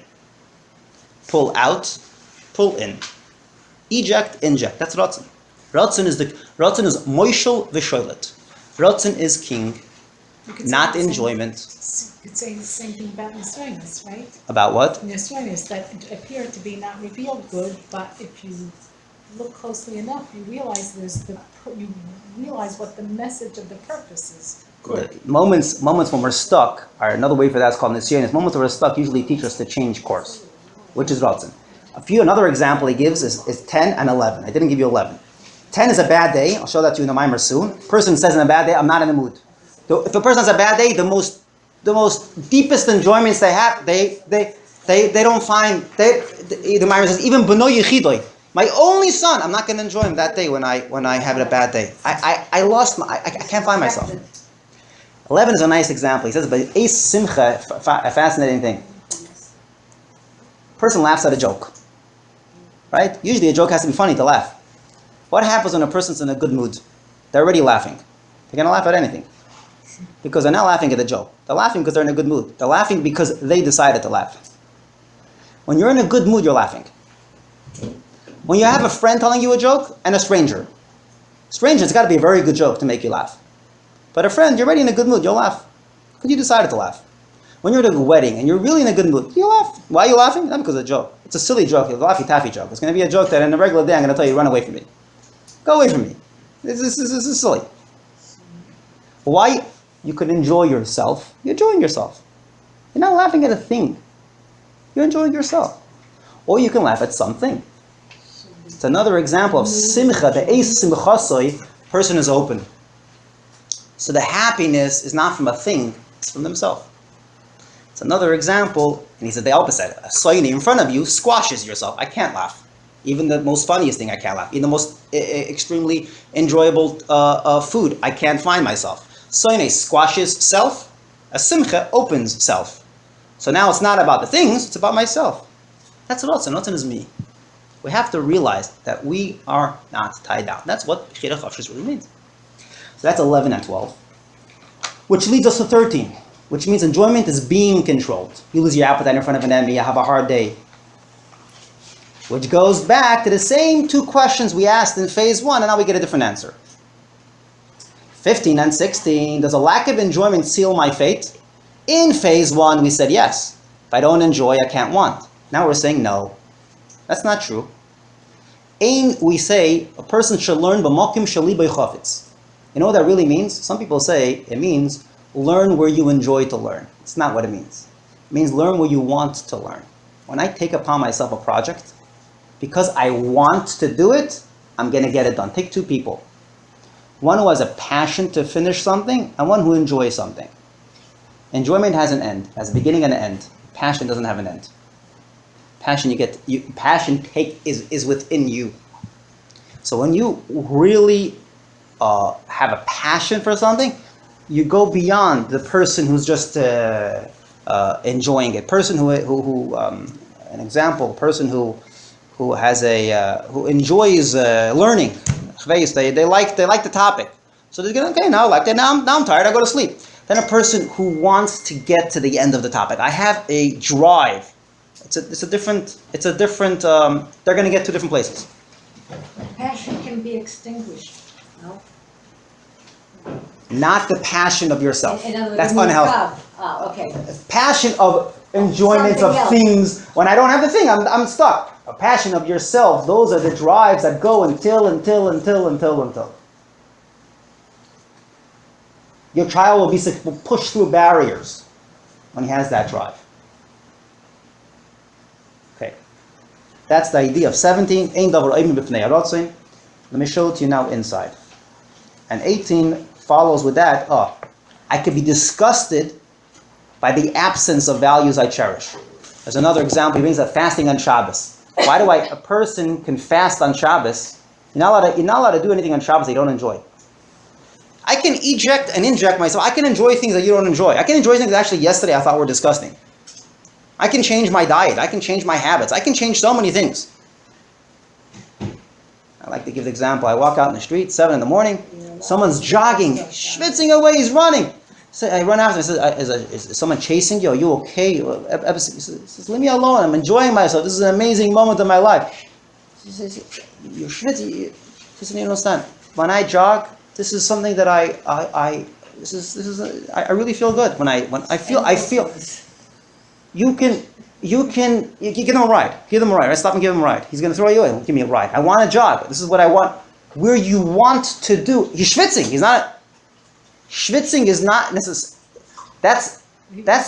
Speaker 1: Pull out, pull in. Eject, inject. That's Ratzon. Ratzon is moishel v'sholet. Ratzon is king, not enjoyment.
Speaker 3: You could say the same thing about Nisraelis, right?
Speaker 1: About what?
Speaker 3: Nisraelis that appear to be not revealed good, but if you look closely enough, you realize what the message of the purpose is.
Speaker 1: Good. Moments when we're stuck are another way for that is called Nisyanis. Moments when we're stuck usually teach us to change course, which is Ratzon. Another example he gives is 10 and 11. I didn't give you 11. 10 is a bad day. I'll show that to you in the Mimer soon. Person says in a bad day, I'm not in the mood. So if a person has a bad day, the most deepest enjoyments they have, they don't find. The Mimer says even b'no yichidoi, my only son, I'm not going to enjoy him that day when I have a bad day. I can't find myself. 11 is a nice example. He says, but Eis Simcha, a fascinating thing. Person laughs at a joke, right? Usually a joke has to be funny to laugh. What happens when a person's in a good mood? They're already laughing. They're going to laugh at anything. Because they're not laughing at the joke. They're laughing because they're in a good mood. They're laughing because they decided to laugh. When you're in a good mood, you're laughing. When you have a friend telling you a joke and a stranger. Stranger, it's got to be a very good joke to make you laugh. But a friend, you're already in a good mood, you'll laugh. Because you decided to laugh. When you're at a wedding and you're really in a good mood, you laugh. Why are you laughing? Not because of a joke. It's a silly joke. It's a Laffy Taffy joke. It's going to be a joke that in a regular day I'm going to tell you, run away from me. Go away from me. This is silly. Why? You can enjoy yourself. You're enjoying yourself. You're not laughing at a thing. You're enjoying yourself. Or you can laugh at something. It's another example of simcha, the eis simchasoi, Person is open. So the happiness is not from a thing, it's from themselves. It's another example, and he said the opposite. A soyni in front of you squashes yourself. I can't laugh. Even the most funniest thing, I can't laugh. Even the most extremely enjoyable food, I can't find myself. Soyni squashes self. A simcha opens self. So now it's not about the things, it's about myself. That's Ratzon. Ratzon is me. We have to realize that we are not tied down. That's what Bechira Chavshus really means. So that's 11 and 12. Which leads us to 13. Which means enjoyment is being controlled. You lose your appetite in front of an enemy, you have a hard day. Which goes back to the same two questions we asked in phase 1, and now we get a different answer. 15 and 16, does a lack of enjoyment seal my fate? In phase 1, we said yes. If I don't enjoy, I can't want. Now we're saying no. That's not true. We say a person should learn b'mokim sheli b'chafetz. You know what that really means? Some people say it means learn where you enjoy to learn. It's not what it means. It means learn where you want to learn. When I take upon myself a project, because I want to do it, I'm going to get it done. Take two people. One who has a passion to finish something and one who enjoys something. Enjoyment has an end, has a beginning and an end. Passion doesn't have an end. Passion is within you. So when you really have a passion for something, you go beyond the person who's just enjoying it. Person who an example, person who has who enjoys learning. They like the topic. So they're going, okay, now I like that. Now I'm tired. I go to sleep. Then a person who wants to get to the end of the topic. I have a drive. It's a different. They're going to get to different places.
Speaker 3: Passion can be extinguished, no?
Speaker 1: Not the passion of yourself.
Speaker 2: In other words,
Speaker 1: That's
Speaker 2: the
Speaker 1: unhealthy.
Speaker 2: okay.
Speaker 1: Passion of enjoyment
Speaker 2: Something
Speaker 1: of
Speaker 2: else.
Speaker 1: things. When I don't have the thing, I'm stuck. A passion of yourself. Those are the drives that go until. Your child will push through barriers when he has that drive. Okay. That's the idea of 17. Let me show it to you now inside. And 18 follows with that. I could be disgusted by the absence of values I cherish. There's another example. He brings that fasting on Shabbos. Why do a person can fast on Shabbos? You're not allowed to do anything on Shabbos that you don't enjoy. I can eject and inject myself. I can enjoy things that you don't enjoy. I can enjoy things that actually yesterday I thought were disgusting. I can change my diet. I can change my habits. I can change so many things. I like to give the example. I walk out in the street, 7 in the morning. Someone's jogging, schwitzing away. He's running. So I run after him. I say, is someone chasing you? Are you okay? He says, leave me alone. I'm enjoying myself. This is an amazing moment of my life. He says, you're schwitzing. He says, you don't understand. When I jog, this is something that I really feel good. When I feel. You give him a ride. Give him a ride. Right? Stop and give him a ride. He's going to throw you away. Give me a ride. I want to jog. This is what I want. Where you want to do. He's schwitzing. He's not. Schwitzing is not necessary. That's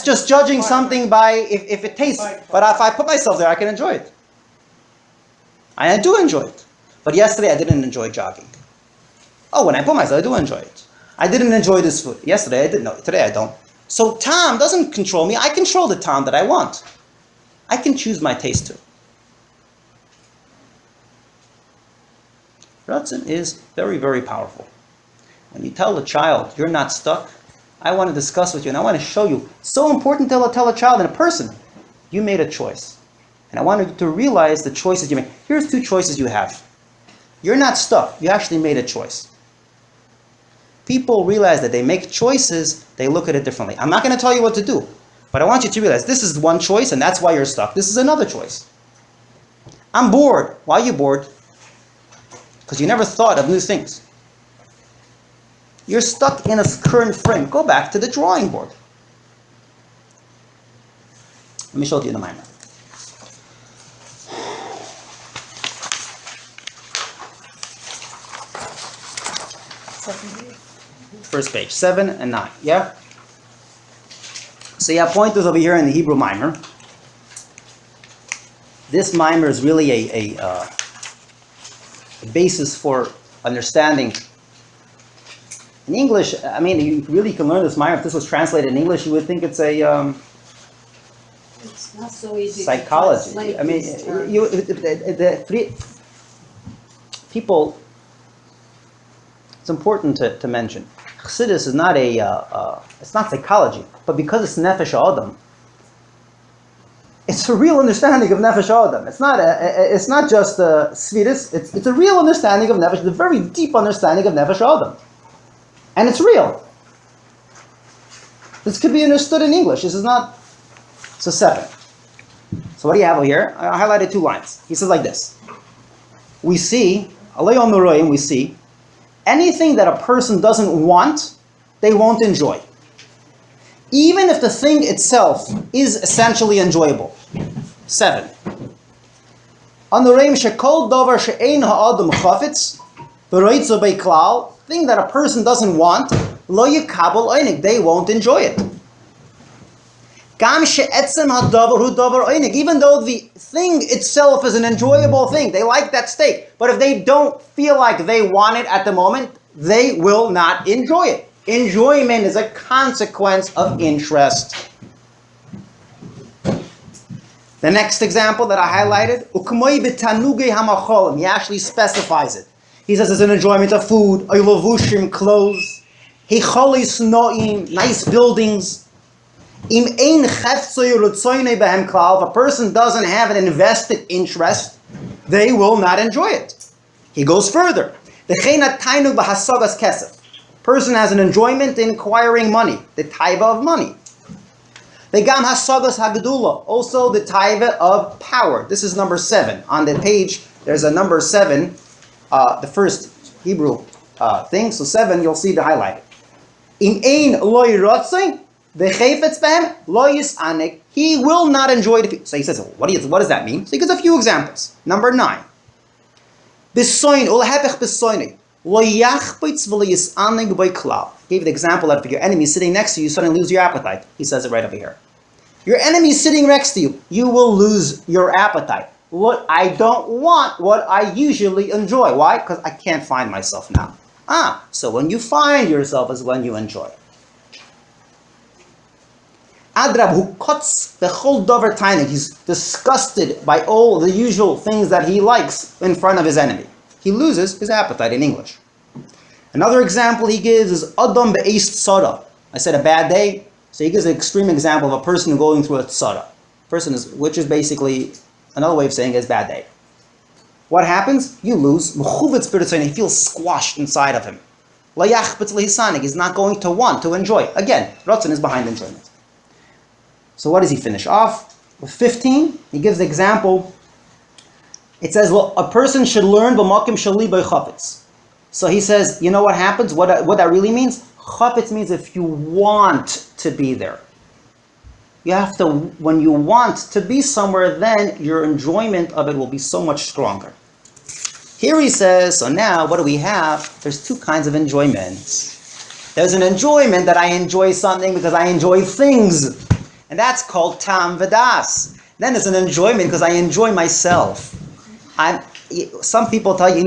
Speaker 1: just judging something by if it tastes. But if I put myself there, I can enjoy it. I do enjoy it. But yesterday I didn't enjoy jogging. Oh, when I put myself, I do enjoy it. I didn't enjoy this food. Yesterday I didn't. No, today I don't. So Tom doesn't control me. I control the Tom that I want. I can choose my taste too. Ratzon is very, very powerful. When you tell a child, you're not stuck, I want to discuss with you and I want to show you. It's so important to tell a child and a person, you made a choice. And I want you to realize the choices you make. Here's 2 choices you have. You're not stuck. You actually made a choice. People realize that they make choices, they look at it differently. I'm not going to tell you what to do, but I want you to realize this is one choice and that's why you're stuck. This is another choice. I'm bored. Why are you bored? Because you never thought of new things. You're stuck in a current frame. Go back to the drawing board. Let me show it to you in the mimer. First page, 7 and 9. Yeah? So you have pointers over here in the Hebrew mimer. This mimer is really a basis for understanding In English, I mean, you really can learn this Meyer. If this was translated in English, you would think it's a
Speaker 2: It's not so easy to
Speaker 1: psychology.
Speaker 2: translate
Speaker 1: I mean,
Speaker 2: these terms.
Speaker 1: the three people. It's important to mention. Chassidus is not it's not psychology, but because it's nefesh adam, it's a real understanding of nefesh adam. It's not just svidus. It's a real understanding of nefesh, a very deep understanding of nefesh adam, and it's real. This could be understood in English. This is not. So 7. So what do you have over here? I highlighted 2 lines. He says like this. We see, we see, anything that a person doesn't want, they won't enjoy. Even if the thing itself is essentially enjoyable. 7. Shekol davar she'ein ha'adam chafetz, v'roitzo beiklal, thing that a person doesn't want, lo yikabel einig, they won't enjoy it. Even though the thing itself is an enjoyable thing, they like that steak. But if they don't feel like they want it at the moment, they will not enjoy it. Enjoyment is a consequence of interest. The next example that I highlighted, he actually specifies it. He says it's an enjoyment of food, clothes, nice buildings. If a person doesn't have an invested interest, they will not enjoy it. He goes further. Person has an enjoyment in acquiring money, the taiva of money. Also the taiva of power. This is number 7. On the page, there's a number 7, the first Hebrew thing. So 7, you'll see the highlighted. He will not enjoy the. So he says, what does that mean? So he gives a few examples. Number 9. Gave the example that if your enemy is sitting next to you, you suddenly lose your appetite. He says it right over here. Your enemy is sitting next to you, you will lose your appetite. What I don't want, what I usually enjoy. Why? Because I can't find myself now. So when you find yourself is when you enjoy. He's disgusted by all the usual things that he likes in front of his enemy. He loses his appetite in English. Another example he gives is Adam be'eist tzara. I said a bad day, so he gives an extreme example of a person going through a tzara. Which is basically another way of saying his bad day. What happens? You lose. He feels squashed inside of him. He's not going to want to enjoy. Again, Ratzon is behind enjoyment. So what does he finish off? With 15, he gives the example. It says, well, a person should learn b'makim shali b'chafetz. So he says, you know what happens? What that really means? Chafetz means if you want to be there. You have to, when you want to be somewhere, then your enjoyment of it will be so much stronger. Here he says, so now what do we have? There's 2 kinds of enjoyments. There's an enjoyment that I enjoy something because I enjoy things. And that's called tam v'das. Then there's an enjoyment because I enjoy myself. Some people tell you,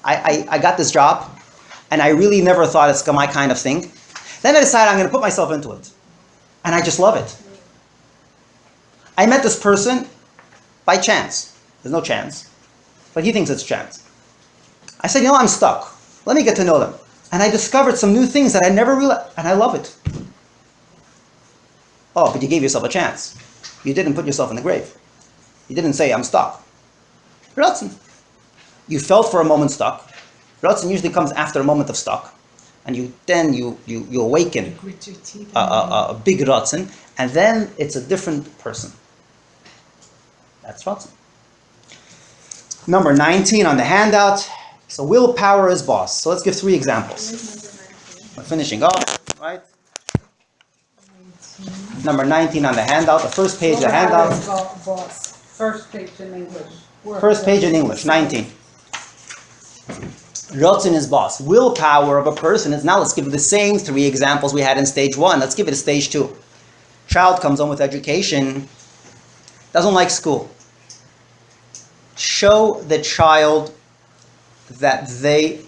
Speaker 1: I got this job, and I really never thought it's my kind of thing. Then I decided I'm going to put myself into it. And I just love it. I met this person by chance. There's no chance. But he thinks it's chance. I said, I'm stuck. Let me get to know them. And I discovered some new things that I never realized, and I love it. Oh, but you gave yourself a chance. You didn't put yourself in the grave. You didn't say, I'm stuck. Ratzon. You felt for a moment stuck. Ratzon usually comes after a moment of stuck. And you awaken a big Ratzon. And then it's a different person. That's Ratzon. Number 19 on the handout. So willpower is boss. So let's give 3 examples. We're finishing up, right? Number 19 on the handout, the first page of the handout.
Speaker 6: Boss. First page in English.
Speaker 1: First page in English, 19. Ratzon is boss. Willpower of a person is, now let's give it the same 3 examples we had in stage 1. Let's give it a stage 2. Child comes home with education, doesn't like school. Show the child that they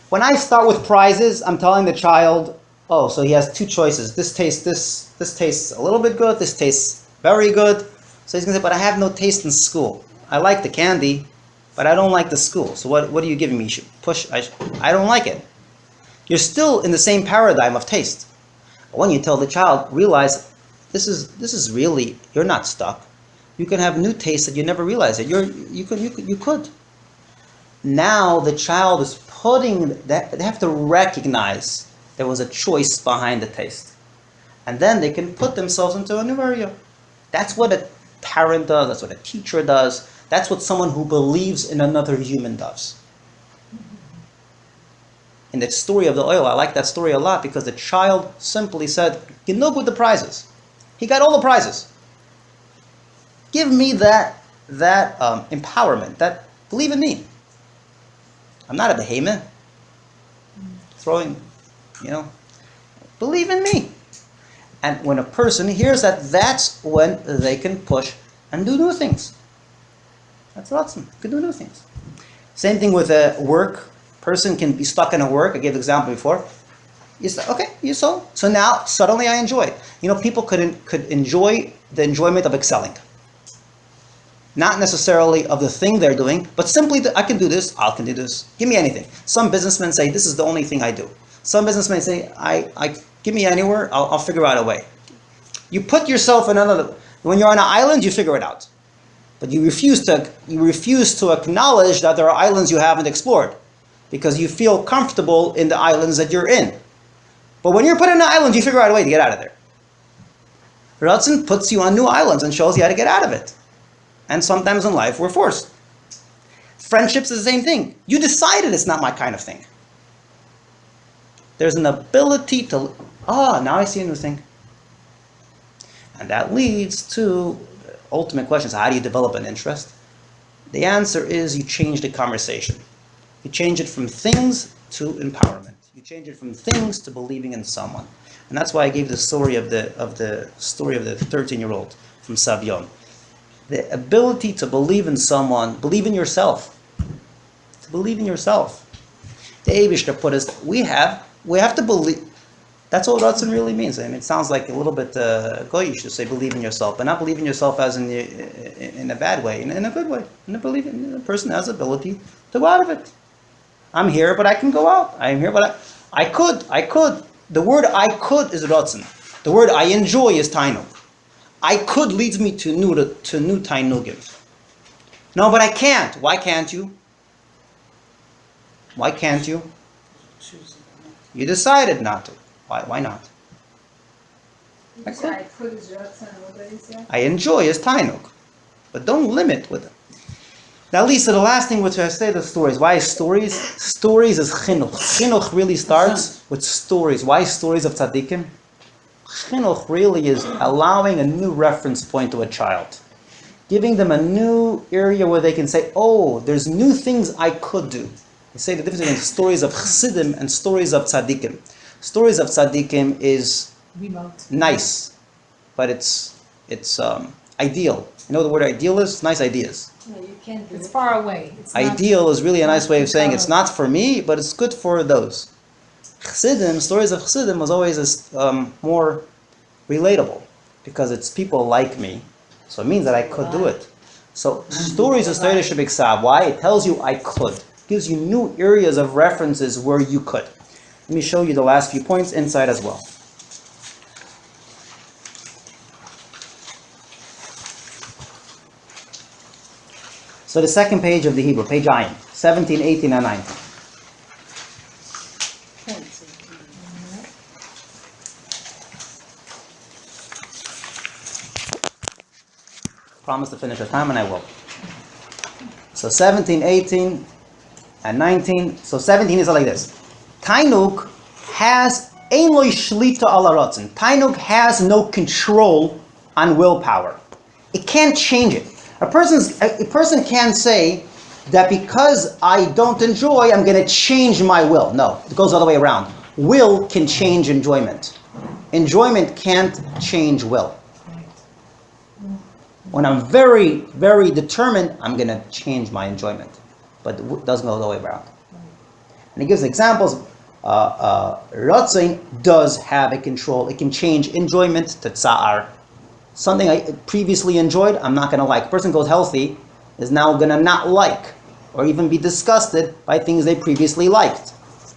Speaker 1: When I start with prizes, I'm telling the child, oh, so he has two choices. This tastes a little bit good, this tastes very good. So he's going to say, but I have no taste in school. I like the candy, but I don't like the school. So what are you giving me? You should push. I don't like it. You're still in the same paradigm of taste. But when you tell the child, realize this is really, you're not stuck. You can have new tastes that you never realized it. You could. Now the child is putting that, they have to recognize there was a choice behind the taste. And then they can put themselves into a new area. That's what a parent does, that's what a teacher does, that's what someone who believes in another human does. In the story of the oil, I like that story a lot because the child simply said, Genug with the prizes. He got all the prizes. Give me that empowerment, that believe in me. I'm not a behemoth. Throwing, believe in me. And when a person hears that, that's when they can push and do new things. That's Ratzon. You can do new things. Same thing with work. Person can be stuck in a work. I gave the example before. You say, okay, so now suddenly I enjoy. People could enjoy the enjoyment of excelling. Not necessarily of the thing they're doing, but simply I can do this, I can do this. Give me anything. Some businessmen say, this is the only thing I do. Some businessmen say, I give me anywhere, I'll figure out a way. You put yourself in another, when you're on an island, you figure it out. But you refuse to acknowledge that there are islands you haven't explored because you feel comfortable in the islands that you're in. But when you're put in an island, you figure out a way to get out of there. Ratzon puts you on new islands and shows you how to get out of it. And sometimes in life, we're forced. Friendships is the same thing. You decided it's not my kind of thing. There's an ability to, now I see a new thing. And that leads to the ultimate questions. How do you develop an interest? The answer is you change the conversation. You change it from things to empowerment. You change it from things to believing in someone. And that's why I gave the story of the 13-year-old from Savyon. The ability to believe in someone, believe in yourself. To believe in yourself. The Eibishter put us, we have to believe. That's what Ratzon really means. I mean, it sounds like a little bit goyish to say believe in yourself, but not believe in yourself as in a bad way, in a good way. And believe in a person has the ability to go out of it. I'm here, but I can go out. I'm here, but I could. The word I could is Ratzon. The word I enjoy is Taanug. I could leads me to new Taanugim. No, but I can't. Why can't you? Why can't you? You decided not to. Why not? I enjoy is Taanug. But don't limit with it. Now, Lisa, the last thing which I say the stories. Why stories? Stories is chinuch. Chinuch really starts with stories. Why stories of tzaddikim? Chinuch really is allowing a new reference point to a child. Giving them a new area where they can say, oh, there's new things I could do. You say the difference between stories of chassidim and stories of tzaddikim. Stories of tzaddikim is
Speaker 3: remote,
Speaker 1: nice, but it's ideal. You know what the word ideal is? Nice ideas.
Speaker 6: No, you can't do
Speaker 3: it's
Speaker 6: it.
Speaker 3: far away. It's not-
Speaker 1: Ideal is really a nice way of saying it's not for me, but it's good for those. Chassidim, stories of chassidim was always more relatable because it's people like me, so it means that I could do it. So stories of Torah should be exab. Why? It tells you I could. It gives you new areas of references where you could. Let me show you the last few points inside as well. So the second page of the Hebrew, page Ayin, 17, 18, and 19. Promise to finish the time, and I will. So 17, 18, and 19. So 17 is like this. Taanug has ein lo shlita ala ratzon. Taanug has no control on willpower. It can't change it. A person can't say that because I don't enjoy, I'm going to change my will. No, it goes all the way around. Will can change enjoyment. Enjoyment can't change will. When I'm very, very determined, I'm going to change my enjoyment. But it doesn't go all the way around. And he gives examples. Ratzon does have a control. It can change enjoyment to tsa'ar. Something I previously enjoyed, I'm not going to like. A person goes healthy is now going to not like or even be disgusted by things they previously liked.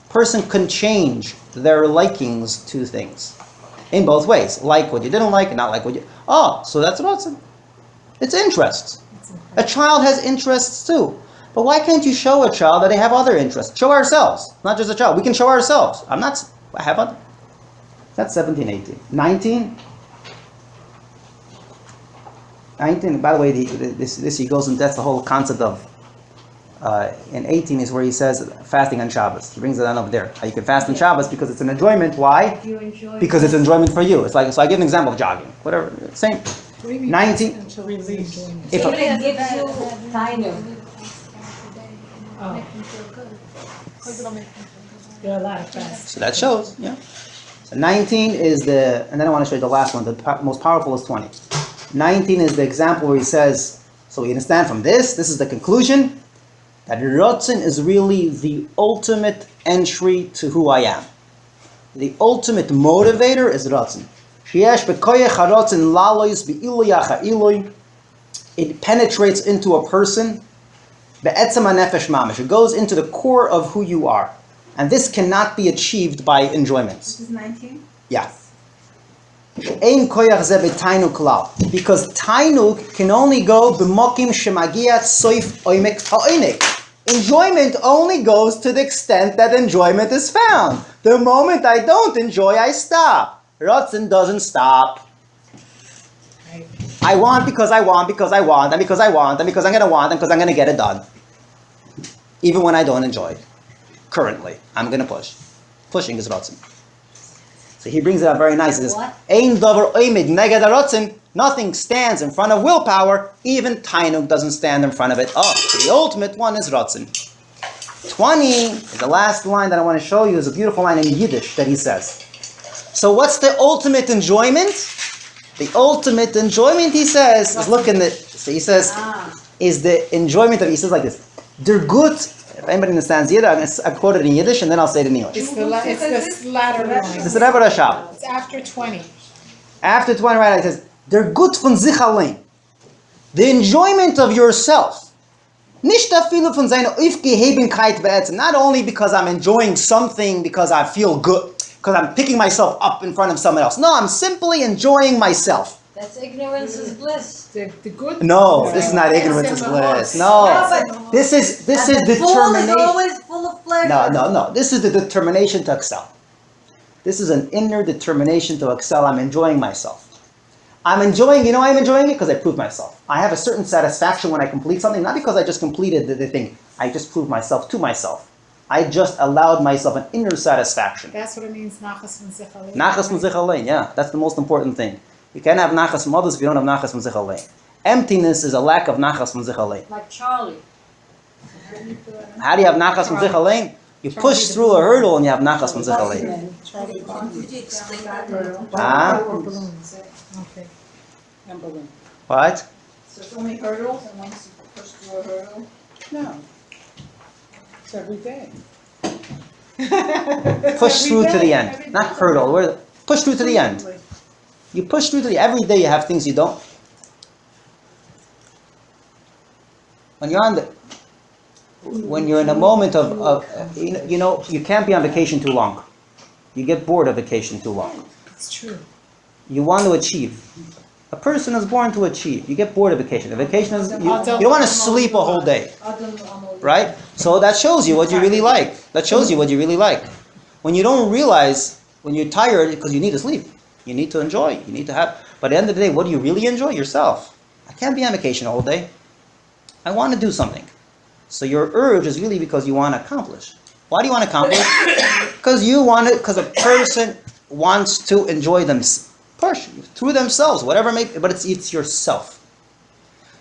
Speaker 1: Person can change their likings to things in both ways. Like what you didn't like and not like what you... Oh, so that's Ratzon. It's interests. A child has interests too. But why can't you show a child that they have other interests? Show ourselves, not just a child. We can show ourselves. I have other... That's 17, 18. 19? 19, by the way, this he goes and that's the whole concept of, in 18 is where he says fasting on Shabbos. He brings it on up there. How you can fast on Shabbos because it's an enjoyment. Why?
Speaker 2: You enjoy.
Speaker 1: Because it's enjoyment for you. It's like, so I give an example of jogging. Whatever, same.
Speaker 3: What do you mean
Speaker 1: 19.
Speaker 3: until we leave enjoyment?
Speaker 1: If a-
Speaker 2: It gives you taanug.
Speaker 3: Oh,
Speaker 2: Make you feel good.
Speaker 5: Because it'll make them feel good.
Speaker 3: you're allowed to fast.
Speaker 1: So that shows, yeah. So 19 is the, and then I want to show you the last one. The most powerful is 20. 19 is the example where he says, so we understand from this is the conclusion, that Ratzon is really the ultimate entry to who I am. The ultimate motivator is Ratzon. It penetrates into a person. It goes into the core of who you are. And this cannot be achieved by enjoyments.
Speaker 6: This is 19?
Speaker 1: Yeah. Because taanug can only go b'mokim shemagiat soif oimek ha'oinik. Enjoyment only goes to the extent that enjoyment is found. The moment I don't enjoy, I stop. Ratzon doesn't stop.
Speaker 3: Right.
Speaker 1: I want because I want, because I want, and because I want, and because I'm going to want, and because I'm going to get it done. Even when I don't enjoy it. Currently, I'm going to push. Pushing is Ratzon. So he brings it up very nice. He says, Ein davar oimid neged haratzon. Nothing stands in front of willpower. Even taanug doesn't stand in front of it. Oh, the ultimate one is Ratzon. 20 is the last line that I want to show you. Is a beautiful line in Yiddish that he says. So what's the ultimate enjoyment? The ultimate enjoyment, he says, is look in the. So he says, is the enjoyment of. He says like this. Der gut. If anybody understands Yiddish, I'll quote it in Yiddish and then I'll say it in English.
Speaker 3: It's this latter line.
Speaker 1: This is the Rebbe Rashab.
Speaker 3: It's after 20.
Speaker 1: After 20, right, it says, Der gut von sich allein. The enjoyment of yourself. Nicht afilu von seiner Aufgehebenkeit be'etzem. Not only because I'm enjoying something because I feel good, because I'm picking myself up in front of someone else. No, I'm simply enjoying myself.
Speaker 2: That's ignorance is bliss.
Speaker 3: The good.
Speaker 1: No, this is not ignorance is bliss. No, this is
Speaker 2: The fool is
Speaker 1: determination.
Speaker 2: always full of pleasure.
Speaker 1: No. This is the determination to excel. This is an inner determination to excel. I'm enjoying myself. I'm enjoying it because I proved myself. I have a certain satisfaction when I complete something, not because I just completed the thing. I just proved myself to myself. I just allowed myself an inner satisfaction.
Speaker 3: That's what it means, nachas von sich allein.
Speaker 1: Nachas von sich allein, yeah. That's the most important thing. You can't have nachas from others if you don't have nachas from sich allein. Emptiness is a lack of nachas from sich allein.
Speaker 2: Like Charlie.
Speaker 1: How do you have nachas from sich allein? You push through a hurdle and you have nachas from sich allein. Ah?
Speaker 3: Or balloons. Okay.
Speaker 5: And balloon.
Speaker 1: What?
Speaker 5: So it's only hurdles, and once you push through a hurdle? No. It's every day.
Speaker 1: Push through to the end. Not hurdle. Push through to the end. You push through to the end. Every day you have things you don't. When you're in a moment of you can't be on vacation too long. You get bored of vacation too long.
Speaker 3: It's true.
Speaker 1: You want to achieve. A person is born to achieve. You get bored of vacation. The vacation is you don't want to sleep a whole day, right? So that shows you what you really like. That shows you what you really like. When you don't realize, when you're tired because you need to sleep, you need to enjoy. You need to have. But at the end of the day, what do you really enjoy? Yourself. I can't be on vacation all day. I want to do something. So your urge is really because you want to accomplish. Why do you want to accomplish? Because you want it. Because a person wants to enjoy themselves. Push through themselves, whatever but it's yourself.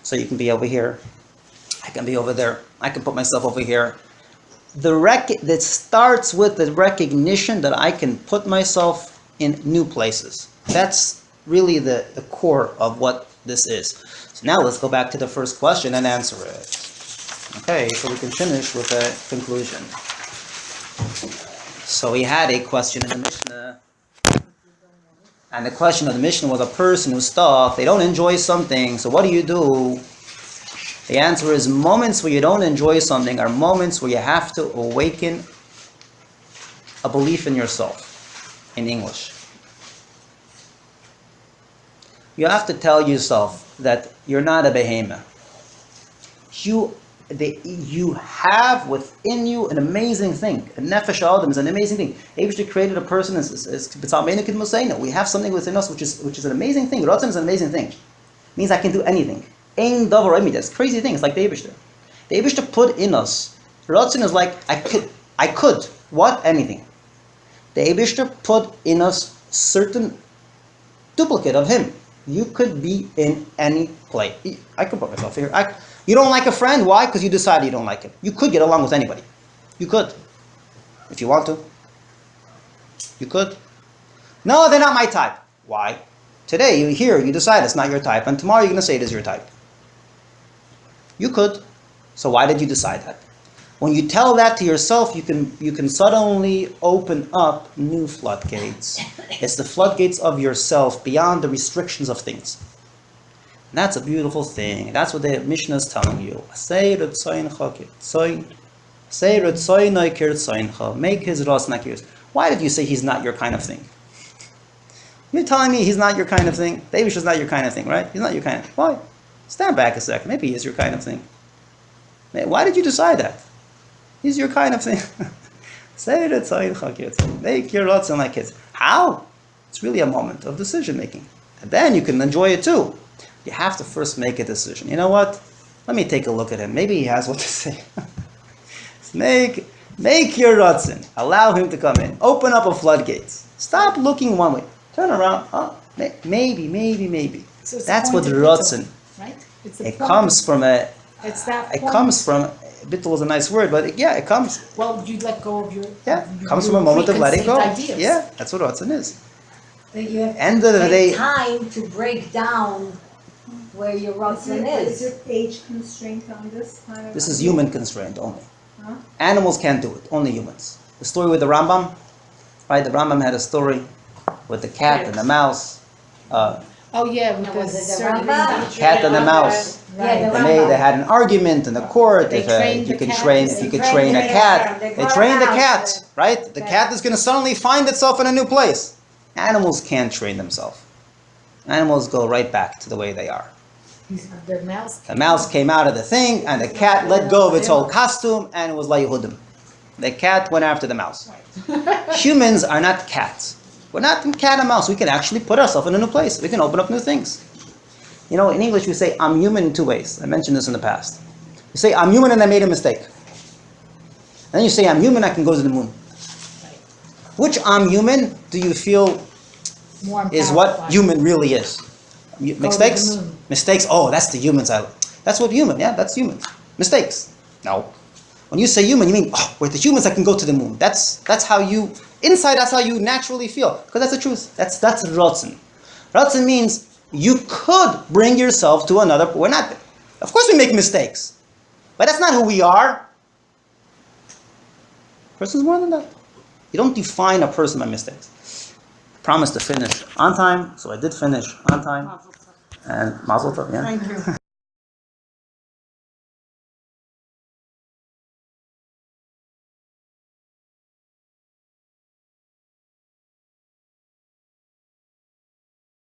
Speaker 1: So you can be over here, I can be over there, I can put myself over here. That starts with the recognition that I can put myself in new places. That's really the core of what this is. So now let's go back to the first question and answer it. Okay, so we can finish with a conclusion. So we had a question in the Mishnah. And the question of the Mishnah was a person who's stuck, they don't enjoy something, so what do you do? The answer is moments where you don't enjoy something are moments where you have to awaken a belief in yourself, in English. You have to tell yourself that you're not a behemoth. You have within you an amazing thing. A nefesh adam is an amazing thing. Abishter created a person as we have something within us which is an amazing thing. Ratzon is an amazing thing. It means I can do anything. Ein davar emidas. Crazy thing. It's like the Abishter. The Abishter put in us. Ratzon is like I could. What? Anything. The Abishter put in us certain duplicate of him. You could be in any place. I could put myself here. You don't like a friend. Why? Because you decided you don't like him. You could get along with anybody. You could. If you want to. You could. No, they're not my type. Why? Today, you decide it's not your type, and tomorrow you're going to say it is your type. You could. So why did you decide that? When you tell that to yourself, you can suddenly open up new floodgates. It's the floodgates of yourself beyond the restrictions of things. And that's a beautiful thing. That's what the Mishnah is telling you. Make his ras not yours. Why did you say he's not your kind of thing? You're telling me he's not your kind of thing? David is not your kind of thing, right? He's not your kind of thing. Why? Stand back a second. Maybe he is your kind of thing. Why did you decide that? He's your kind of thing. Make your Ratzon like his. How? It's really a moment of decision making. And then you can enjoy it too. You have to first make a decision. You know what? Let me take a look at him. Maybe he has what to say. Make your Ratzon. Allow him to come in. Open up a floodgates. Stop looking one way. Turn around. Oh, maybe.
Speaker 3: So it's
Speaker 1: that's
Speaker 3: the
Speaker 1: what
Speaker 3: point
Speaker 1: the
Speaker 3: of
Speaker 1: Ratzon.
Speaker 3: Right? It's
Speaker 1: It comes from a.
Speaker 3: It's that
Speaker 1: It
Speaker 3: point.
Speaker 1: comes from. Bittul is a nice word, but it comes.
Speaker 3: Well, you let go of your.
Speaker 1: Yeah, comes from a moment of letting go.
Speaker 3: preconceived ideas.
Speaker 1: Yeah, that's what Ratzon is.
Speaker 8: That you have
Speaker 1: End of the
Speaker 8: to
Speaker 1: day.
Speaker 8: take time to break down where your Ratzon
Speaker 6: Is
Speaker 8: is.
Speaker 6: there age constraint on this kind of?
Speaker 1: This is human constraint only.
Speaker 6: Huh?
Speaker 1: Animals can't do it. Only humans. The story with the Rambam, right? The Rambam had a story with the cat and the mouse.
Speaker 3: Oh yeah, with
Speaker 8: Now,
Speaker 3: the
Speaker 8: was it the
Speaker 3: certain
Speaker 8: Rambam?
Speaker 1: Cat and the mouse.
Speaker 8: Yeah, the
Speaker 1: They
Speaker 8: Rambam.
Speaker 1: had an argument in the court.
Speaker 3: They
Speaker 1: If
Speaker 3: trained
Speaker 1: you
Speaker 3: the
Speaker 1: could
Speaker 3: cat.
Speaker 1: train,
Speaker 3: They
Speaker 1: if you could
Speaker 8: trained
Speaker 1: train
Speaker 8: the
Speaker 1: a
Speaker 8: cat.
Speaker 1: cat,
Speaker 8: They
Speaker 1: they
Speaker 8: brought
Speaker 1: trained the
Speaker 8: a
Speaker 1: cat,
Speaker 8: mouse.
Speaker 1: right? The cat is going to suddenly find itself in a new place. Animals can't train themselves. Animals go right back to the way they are.
Speaker 3: The mouse.
Speaker 1: The mouse came out of the thing, and the cat let go of its whole costume, and it was like Yehudim. The cat went after the mouse. Humans are not cats. We're not cat and mouse. We can actually put ourselves in a new place. We can open up new things. You know, in English we say, I'm human in two ways. I mentioned this in the past. You say, I'm human and I made a mistake. And then you say, I'm human, I can go to the moon. Which I'm human do you feel
Speaker 3: More
Speaker 1: is
Speaker 3: empowered
Speaker 1: what
Speaker 3: by-
Speaker 1: human really is?
Speaker 3: the
Speaker 1: Mistakes?
Speaker 3: moon.
Speaker 1: Mistakes, oh, that's the human side. That's what human, yeah, that's human. Mistakes. No. When you say human, you mean, oh, with the humans I can go to the moon. That's how you, inside that's how you naturally feel. Because that's the truth. That's Ratzon. Ratzon means you could bring yourself to another, we're not, of course we make mistakes. But that's not who we are. A person's more than that. You don't define a person by mistakes. I promised to finish on time, so I did finish on time. And Mazel Tov, yeah.
Speaker 5: Thank you.